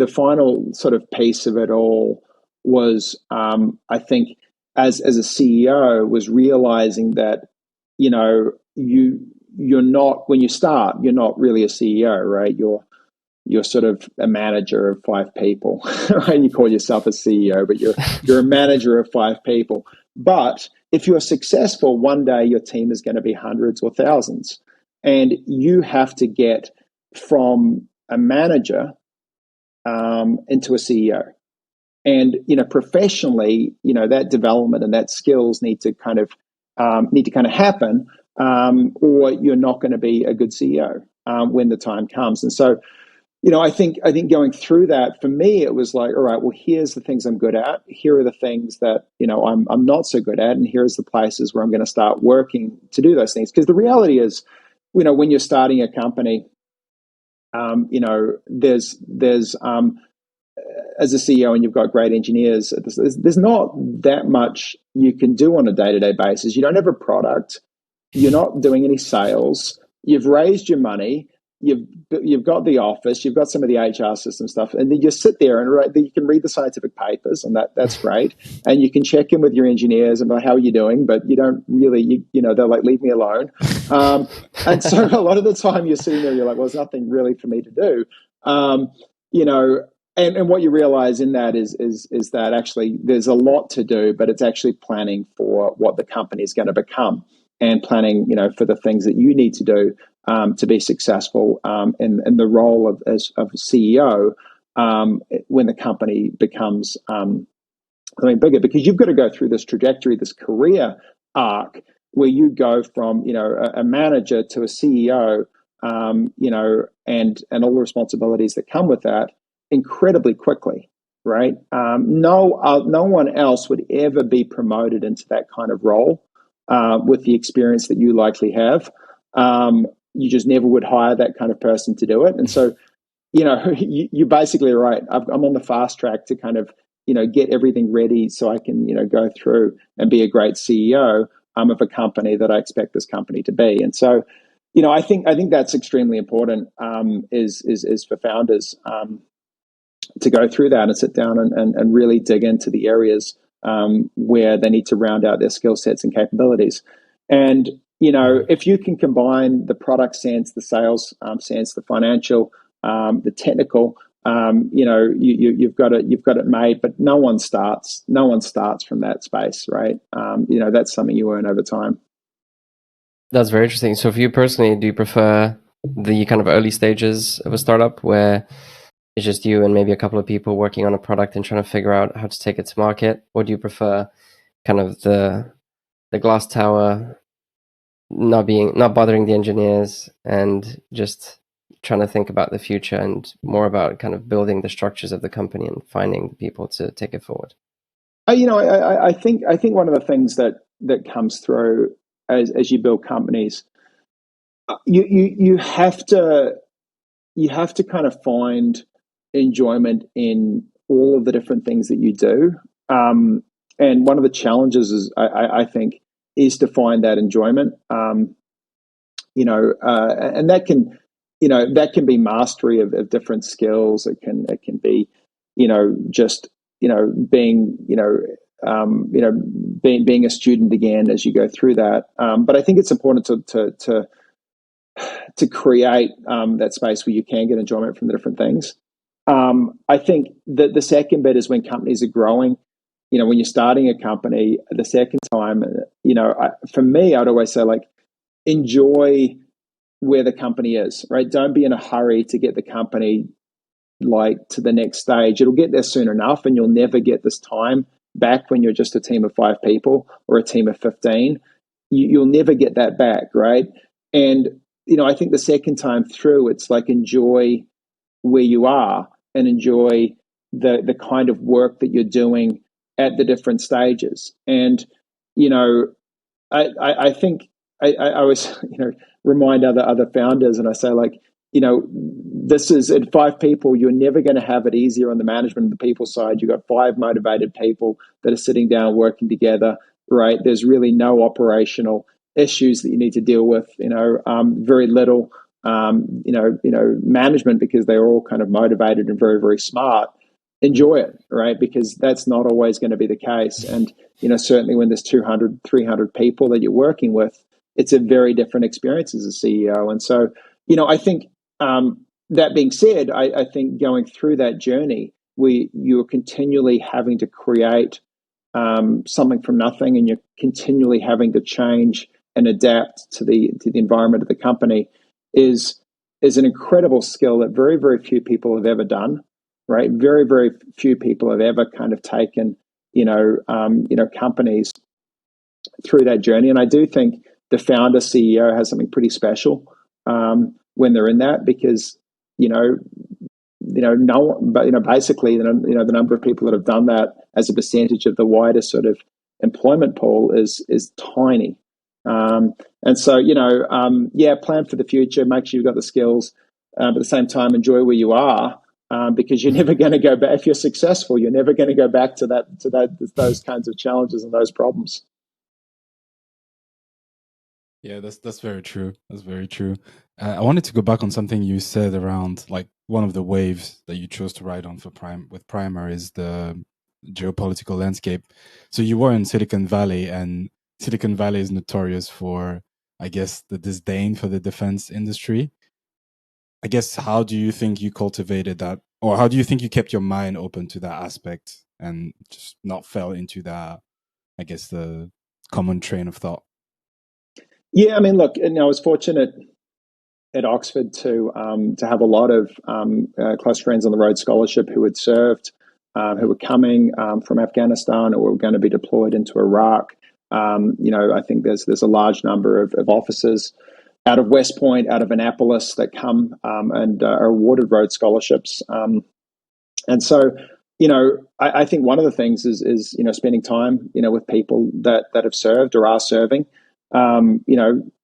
final sort of piece of it all was, I think, as a CEO, was realizing that you're not, when you start, you're not really a CEO, right? You're sort of a manager of 5 people, right? You call yourself a CEO, but you're a manager of 5 people. But if you're successful, one day your team is going to be hundreds or thousands, and you have to get from a manager into a CEO. And professionally, that development and that skills need to kind of happen, or you're not going to be a good CEO when the time comes. And so, I think going through that, for me, it was like, all right, well, here's the things I'm good at. Here are the things that, I'm not so good at. And here's the places where I'm going to start working to do those things. Because the reality is, when you're starting a company, there's as a CEO and you've got great engineers, there's not that much you can do on a day-to-day basis. You don't have a product. You're not doing any sales. You've raised your money. You've got the office, you've got some of the HR system stuff, and then you sit there and you can read the scientific papers, and that's great. And you can check in with your engineers about how you're doing, but you don't really, they're like, leave me alone. And so a lot of the time you're sitting there, you're like, well, there's nothing really for me to do. And what you realize in that is that actually there's a lot to do, but it's actually planning for what the company is going to become, and planning, for the things that you need to do to be successful in the role of CEO when the company becomes bigger, because you've got to go through this trajectory, this career arc where you go from a manager to a CEO, and all the responsibilities that come with that incredibly quickly, right? No one else would ever be promoted into that kind of role with the experience that you likely have. You just never would hire that kind of person to do it. And so, you basically are right. I'm on the fast track to kind of, get everything ready so I can, go through and be a great CEO of a company that I expect this company to be. And so, I think that's extremely important, is for founders to go through that and sit down and really dig into the areas where they need to round out their skill sets and capabilities. And if you can combine the product sense, the sales sense, the financial, the technical, you've got it made. But no one starts from that space, right? That's something you earn over time. That's very interesting. So for you personally, do you prefer the kind of early stages of a startup where it's just you and maybe a couple of people working on a product and trying to figure out how to take it to market? Or do you prefer kind of the glass tower, not bothering the engineers and just trying to think about the future and more about kind of building the structures of the company and finding the people to take it forward? I think one of the things that comes through as you build companies, you have to kind of find enjoyment in all of the different things that you do. And one of the challenges is, I think, is to find that enjoyment. And that can be mastery of different skills. It can be, just being being a student again as you go through that. But I think it's important to create that space where you can get enjoyment from the different things. I think that the second bit is when companies are growing. When you're starting a company, the second time, for me, I'd always say, like, enjoy where the company is, right? Don't be in a hurry to get the company to the next stage. It'll get there soon enough, and you'll never get this time back when you're just a team of 5 people or a team of 15. You'll never get that back, right? And I think the second time through, it's like, enjoy where you are and enjoy the kind of work that you're doing at the different stages. And I think I always remind other founders, and I say, like, this is, at 5 people, you're never going to have it easier on the management and the people side. You've got 5 motivated people that are sitting down working together, right? There's really no operational issues that you need to deal with. Very little management, because they're all kind of motivated and very, very smart. Enjoy it, right? Because that's not always going to be the case. And certainly when there's 200, 300 people that you're working with, it's a very different experience as a CEO. And so, I think, that being said, I think going through that journey, you're continually having to create something from nothing, and you're continually having to change and adapt to the environment of the company, is an incredible skill that very, very few people have ever done, right? Very, very few people have ever kind of taken, companies through that journey. And I do think the founder CEO has something pretty special when they're in that, because no one, but basically, the number of people that have done that as a percentage of the wider sort of employment pool is tiny. And so, plan for the future, make sure you've got the skills, but at the same time, enjoy where you are, because you're never going to go back. If you're successful, you're never going to go back to those kinds of challenges and those problems. Yeah, that's very true. That's very true. I wanted to go back on something you said around, like, one of the waves that you chose to ride on with Primer is the geopolitical landscape. So you were in Silicon Valley, and Silicon Valley is notorious for, I guess, the disdain for the defense industry. I guess, how do you think you cultivated that, or how do you think you kept your mind open to that aspect and just not fell into that, I guess, the common train of thought? Yeah, I mean, look, I was fortunate at Oxford to have a lot of close friends on the Rhodes Scholarship who had served, who were coming from Afghanistan or were going to be deployed into Iraq. I think there's a large number of officers out of West Point, out of Annapolis, that come and are awarded Rhodes Scholarships. And so, I think one of the things is spending time, with people that have served or are serving.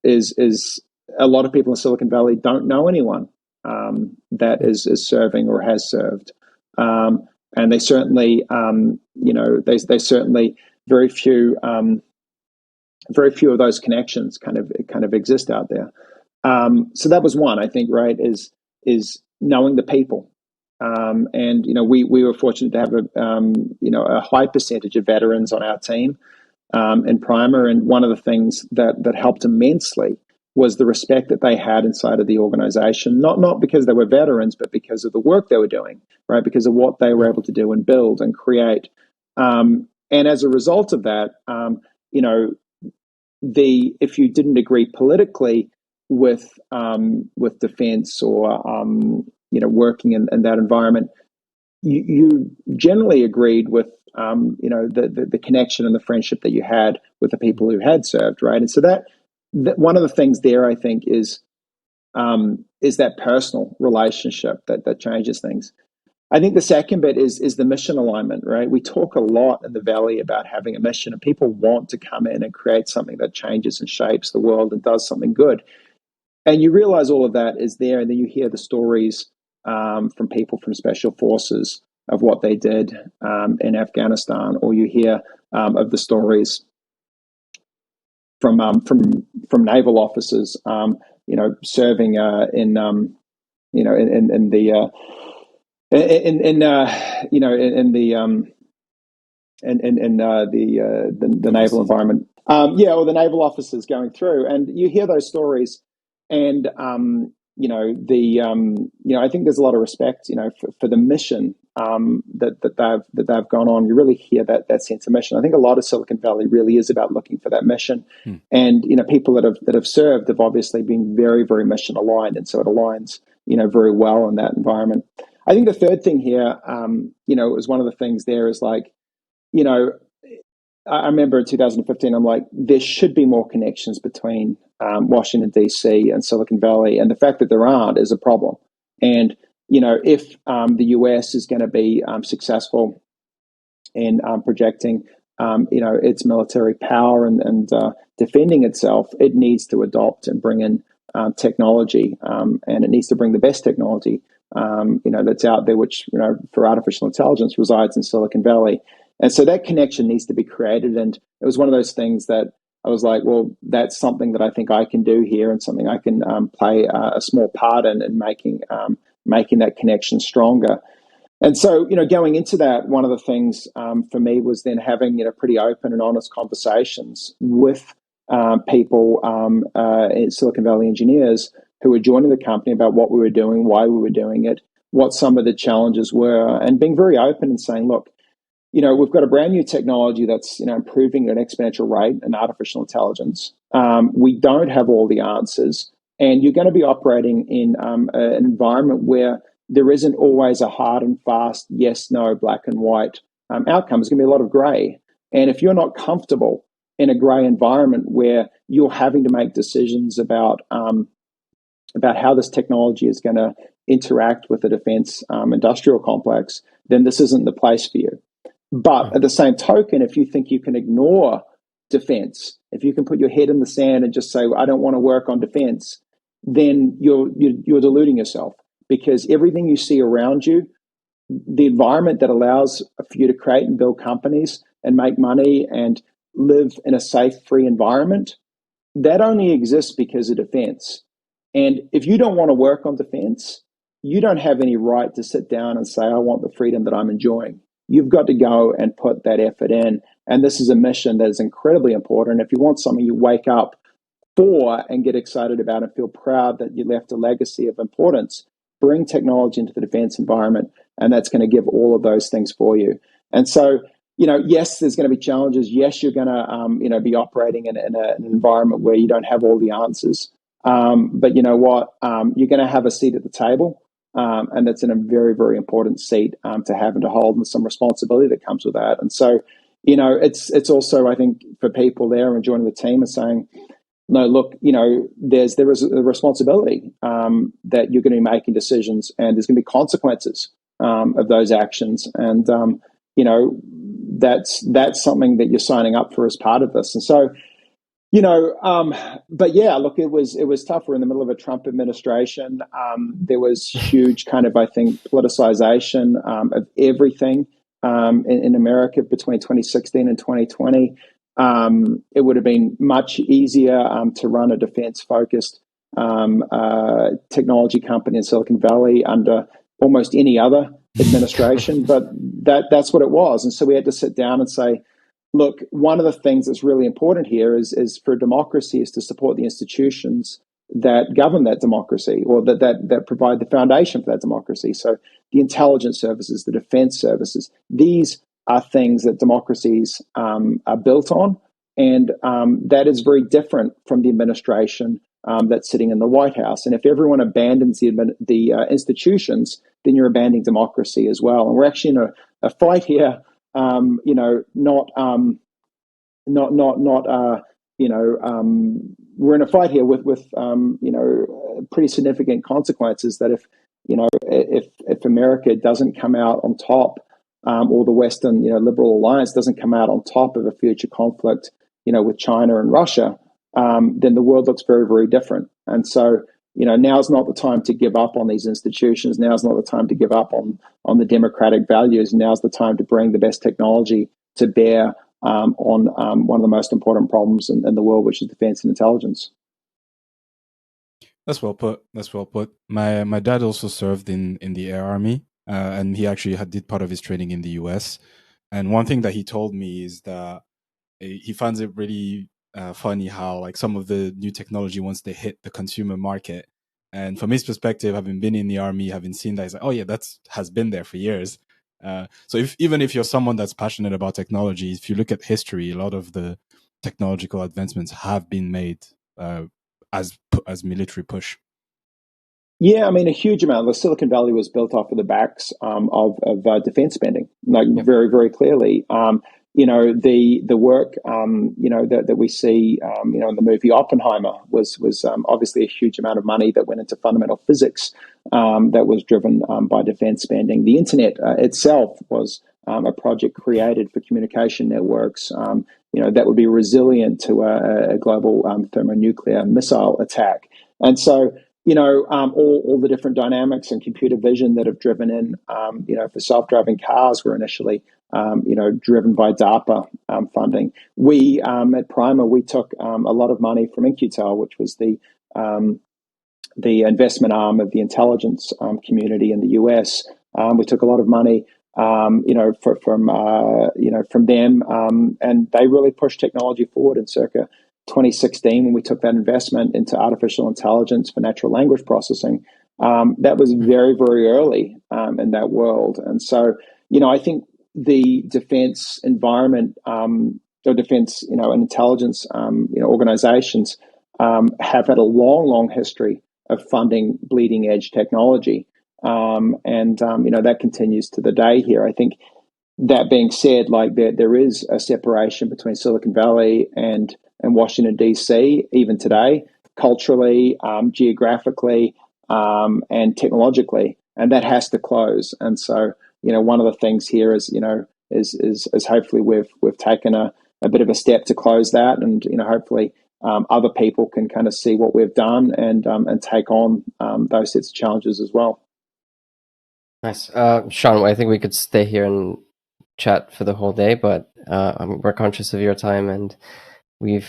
Is a lot of people in Silicon Valley don't know anyone that is serving or has served, and they certainly, they certainly very few of those connections kind of exist out there. So that was one, I think, right? Is knowing the people, and we were fortunate to have a high percentage of veterans on our team. in Primer, and one of the things that helped immensely was the respect that they had inside of the organization, not because they were veterans, but because of the work they were doing, right? Because of what they were able to do and build and create. And as a result of that, if you didn't agree politically with defense or working in that environment, you generally agreed with the connection and the friendship that you had with the people who had served, right? And so that one of the things there, I think, is that personal relationship that changes things. I think the second bit is the mission alignment, right? We talk a lot in the Valley about having a mission, and people want to come in and create something that changes and shapes the world and does something good. And you realize all of that is there, and then you hear the stories from people from special forces of what they did in Afghanistan, or you hear of the stories from naval officers, serving in the naval environment, or the naval officers going through, and you hear those stories, and I think there's a lot of respect, for the mission that they've gone on. You really hear that sense of mission. I think a lot of Silicon Valley really is about looking for that mission, and people that have served have obviously been very, very mission aligned, and so it aligns very well in that environment. I think the third thing here, is one of the things there is like, I remember in 2015, I'm like, there should be more connections between Washington, D.C. and Silicon Valley. And the fact that there aren't is a problem. And, if the U.S. is going to be successful in projecting, its military power and defending itself, it needs to adopt and bring in technology. And it needs to bring the best technology, that's out there, which, for artificial intelligence resides in Silicon Valley. And so that connection needs to be created. And it was one of those things that I was like, well, that's something that I think I can do here, and something I can play a small part in making that connection stronger. And so, going into that, one of the things for me was then having, pretty open and honest conversations with people, Silicon Valley engineers who were joining the company about what we were doing, why we were doing it, what some of the challenges were, and being very open and saying, look, we've got a brand new technology that's, improving at an exponential rate in artificial intelligence. We don't have all the answers, and you're going to be operating in an environment where there isn't always a hard and fast yes, no, black and white outcome. There's going to be a lot of gray. And if you're not comfortable in a gray environment where you're having to make decisions about how this technology is going to interact with the defense industrial complex, then this isn't the place for you. But at the same token, if you think you can ignore defense, if you can put your head in the sand and just say, well, I don't want to work on defense, then you're deluding yourself, because everything you see around you, the environment that allows for you to create and build companies and make money and live in a safe, free environment, that only exists because of defense. And if you don't want to work on defense, you don't have any right to sit down and say, I want the freedom that I'm enjoying. You've got to go and put that effort in. And this is a mission that is incredibly important. If you want something you wake up for and get excited about and feel proud that you left a legacy of importance, bring technology into the defense environment, and that's going to give all of those things for you. And so, yes, there's going to be challenges. Yes, you're going to, be operating in an environment where you don't have all the answers. But you know what? You're going to have a seat at the table. And that's in a very, very important seat to have and to hold, and some responsibility that comes with that. And so, it's also, I think, for people there and joining the team and saying, no, look, there is a responsibility that you're going to be making decisions, and there's going to be consequences of those actions. And, that's something that you're signing up for as part of this. And so, but yeah, look, it was tough. We're in the middle of a Trump administration. There was huge kind of, I think, politicization of everything in America between 2016 and 2020. It would have been much easier to run a defense-focused technology company in Silicon Valley under almost any other administration, but that's what it was. And so we had to sit down and say, look, one of the things that's really important here is for democracy is to support the institutions that govern that democracy, or that provide the foundation for that democracy. So the intelligence services, the defense services, these are things that democracies are built on. And that is very different from the administration that's sitting in the White House. And if everyone abandons the institutions, then you're abandoning democracy as well. And we're actually in a fight here, we're in a fight here with pretty significant consequences. That if America doesn't come out on top, or the Western liberal alliance doesn't come out on top of a future conflict with China and Russia, then the world looks very, very different. And so now's not the time to give up on these institutions. Now's not the time to give up on the democratic values. Now's the time to bring the best technology to bear on one of the most important problems in the world, which is defense and intelligence. That's well put. That's well put. My dad also served in the Air Army, and he actually did part of his training in the US. And one thing that he told me is that he finds it really funny how like some of the new technology, once they hit the consumer market, and from his perspective, having been in the army, having seen that, he's like, oh yeah, has been there for years. So even if you're someone that's passionate about technology, if you look at history, a lot of the technological advancements have been made as military push. Yeah, I mean, a huge amount. The Silicon Valley was built off of the backs of defense spending, very, very clearly. The work, that we see, in the movie Oppenheimer was obviously a huge amount of money that went into fundamental physics that was driven by defense spending. The internet itself was a project created for communication networks, that would be resilient to a global thermonuclear missile attack. And so, all the different dynamics and computer vision that have driven in, for self-driving cars were initially, driven by DARPA funding. We at Primer, we took a lot of money from InQtel, which was the investment arm of the intelligence community in the US. We took a lot of money, from them, and they really pushed technology forward in circa 2016 when we took that investment into artificial intelligence for natural language processing. That was very, very early in that world. And so, I think the defense environment, or defense, and intelligence, organizations have had a long, long history of funding bleeding edge technology. That continues to the day here. I think that being said, like there is a separation between Silicon Valley and Washington, D.C., even today, culturally, geographically, and technologically, and that has to close. And so, one of the things here is hopefully we've taken a bit of a step to close that, and hopefully other people can kind of see what we've done and take on those sets of challenges as well. Nice, Sean. I think we could stay here and chat for the whole day, but we're conscious of your time, and we've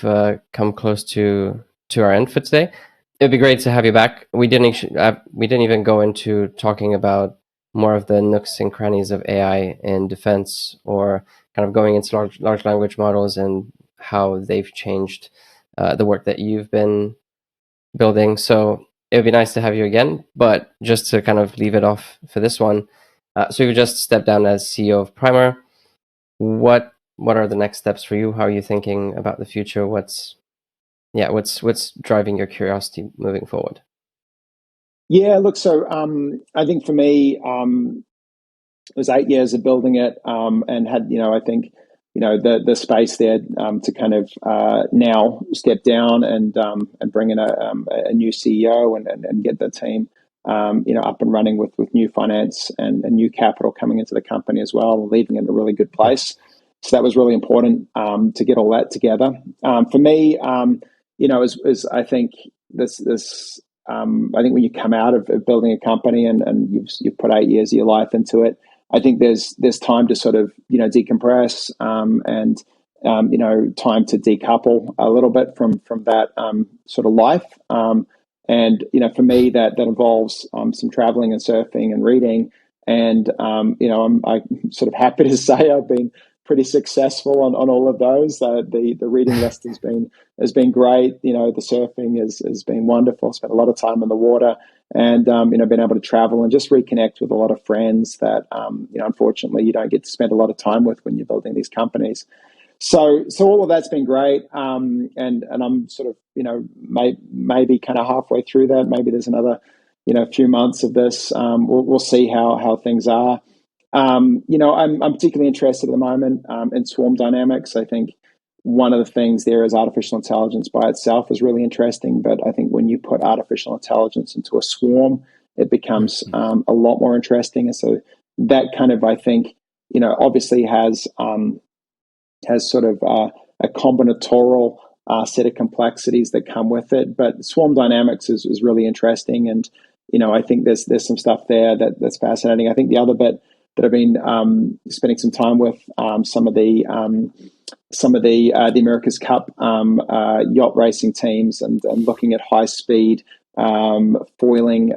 come close to our end for today. It'd be great to have you back. We didn't even go into talking about more of the nooks and crannies of AI in defense, or kind of going into large language models and how they've changed the work that you've been building. So it would be nice to have you again. But just to kind of leave it off for this one, so you just stepped down as CEO of Primer. What are the next steps for you? How are you thinking about the future? What's driving your curiosity moving forward? Yeah, look, so I think for me, it was 8 years of building it, and had, I think, the space there to kind of now step down and bring in a new CEO and get the team, up and running with new finance and new capital coming into the company as well, and leaving it in a really good place. So that was really important to get all that together. For me, is I think this. I think when you come out of building a company and you've put 8 years of your life into it, I think there's time to sort of decompress and time to decouple a little bit from that sort of life. And for me that involves some traveling and surfing and reading. And I'm sort of happy to say I've been pretty successful on all of those. The reading list has been great. The surfing has been wonderful. Spent a lot of time on the water, and been able to travel and just reconnect with a lot of friends that unfortunately you don't get to spend a lot of time with when you're building these companies. So all of that's been great, and I'm sort of maybe kind of halfway through that. Maybe there's another few months of this. We'll see how things are. I'm particularly interested at the moment in swarm dynamics. I think one of the things there is artificial intelligence by itself is really interesting, but I think when you put artificial intelligence into a swarm, it becomes a lot more interesting. And so that kind of, I think, obviously has sort of a combinatorial set of complexities that come with it. But swarm dynamics is really interesting, and I think there's some stuff there that's fascinating. I think the other bit that I've been spending some time with some of the America's Cup yacht racing teams, and looking at high speed foiling,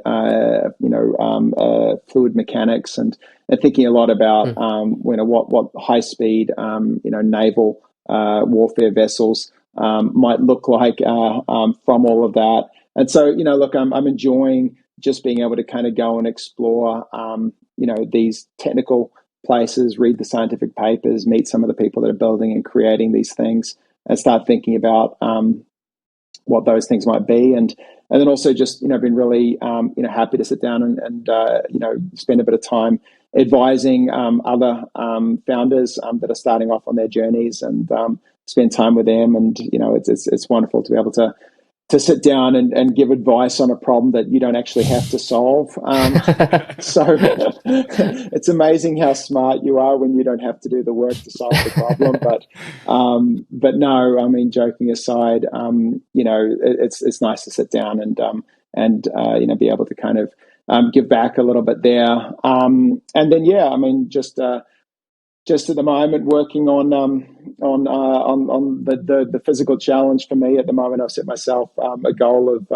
fluid mechanics, and thinking a lot about what high speed naval warfare vessels might look like from all of that. And so look, I'm enjoying just being able to kind of go and explore these technical places, read the scientific papers, meet some of the people that are building and creating these things, and start thinking about what those things might be. And then also just been really happy to sit down and spend a bit of time advising other founders that are starting off on their journeys, and spend time with them. And it's wonderful to be able to sit down and give advice on a problem that you don't actually have to solve. So it's amazing how smart you are when you don't have to do the work to solve the problem. But no, I mean, joking aside, it's nice to sit down and be able to kind of give back a little bit there. And then, I mean, just at the moment working on the physical challenge for me at the moment. I've set myself a goal of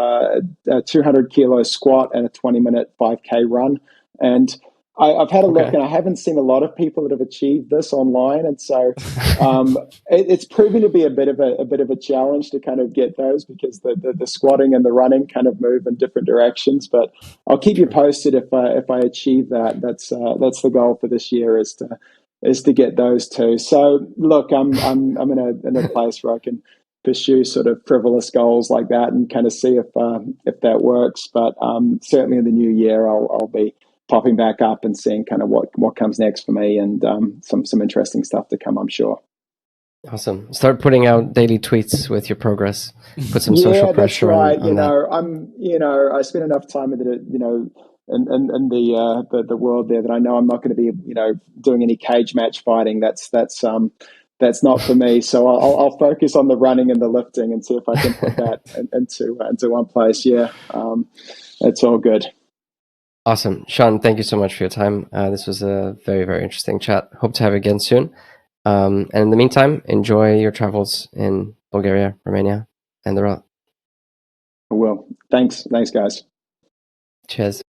a 200 kilo squat and a 20-minute 5K run. And I've had a look, and I haven't seen a lot of people that have achieved this online. And so it's proven to be a bit of a challenge to kind of get those, because the squatting and the running kind of move in different directions. But I'll keep you posted if I achieve that. That's the goal for this year, is to get those two. So look, I'm in a place where I can pursue sort of frivolous goals like that and kind of see if that works. But certainly in the new year, I'll be popping back up and seeing kind of what comes next for me, and some interesting stuff to come, I'm sure. Awesome. Start putting out daily tweets with your progress. Put some social pressure on that. I spend enough time with it, in the world there, that I know I'm not going to be doing any cage match fighting. That's not for me. So I'll focus on the running and the lifting and see if I can put that into one place. It's all good. Awesome. Sean, thank you so much for your time. This was a very, very interesting chat. Hope to have you again soon. And in the meantime, enjoy your travels in Bulgaria, Romania, and the route. I will. Thanks, guys. Cheers.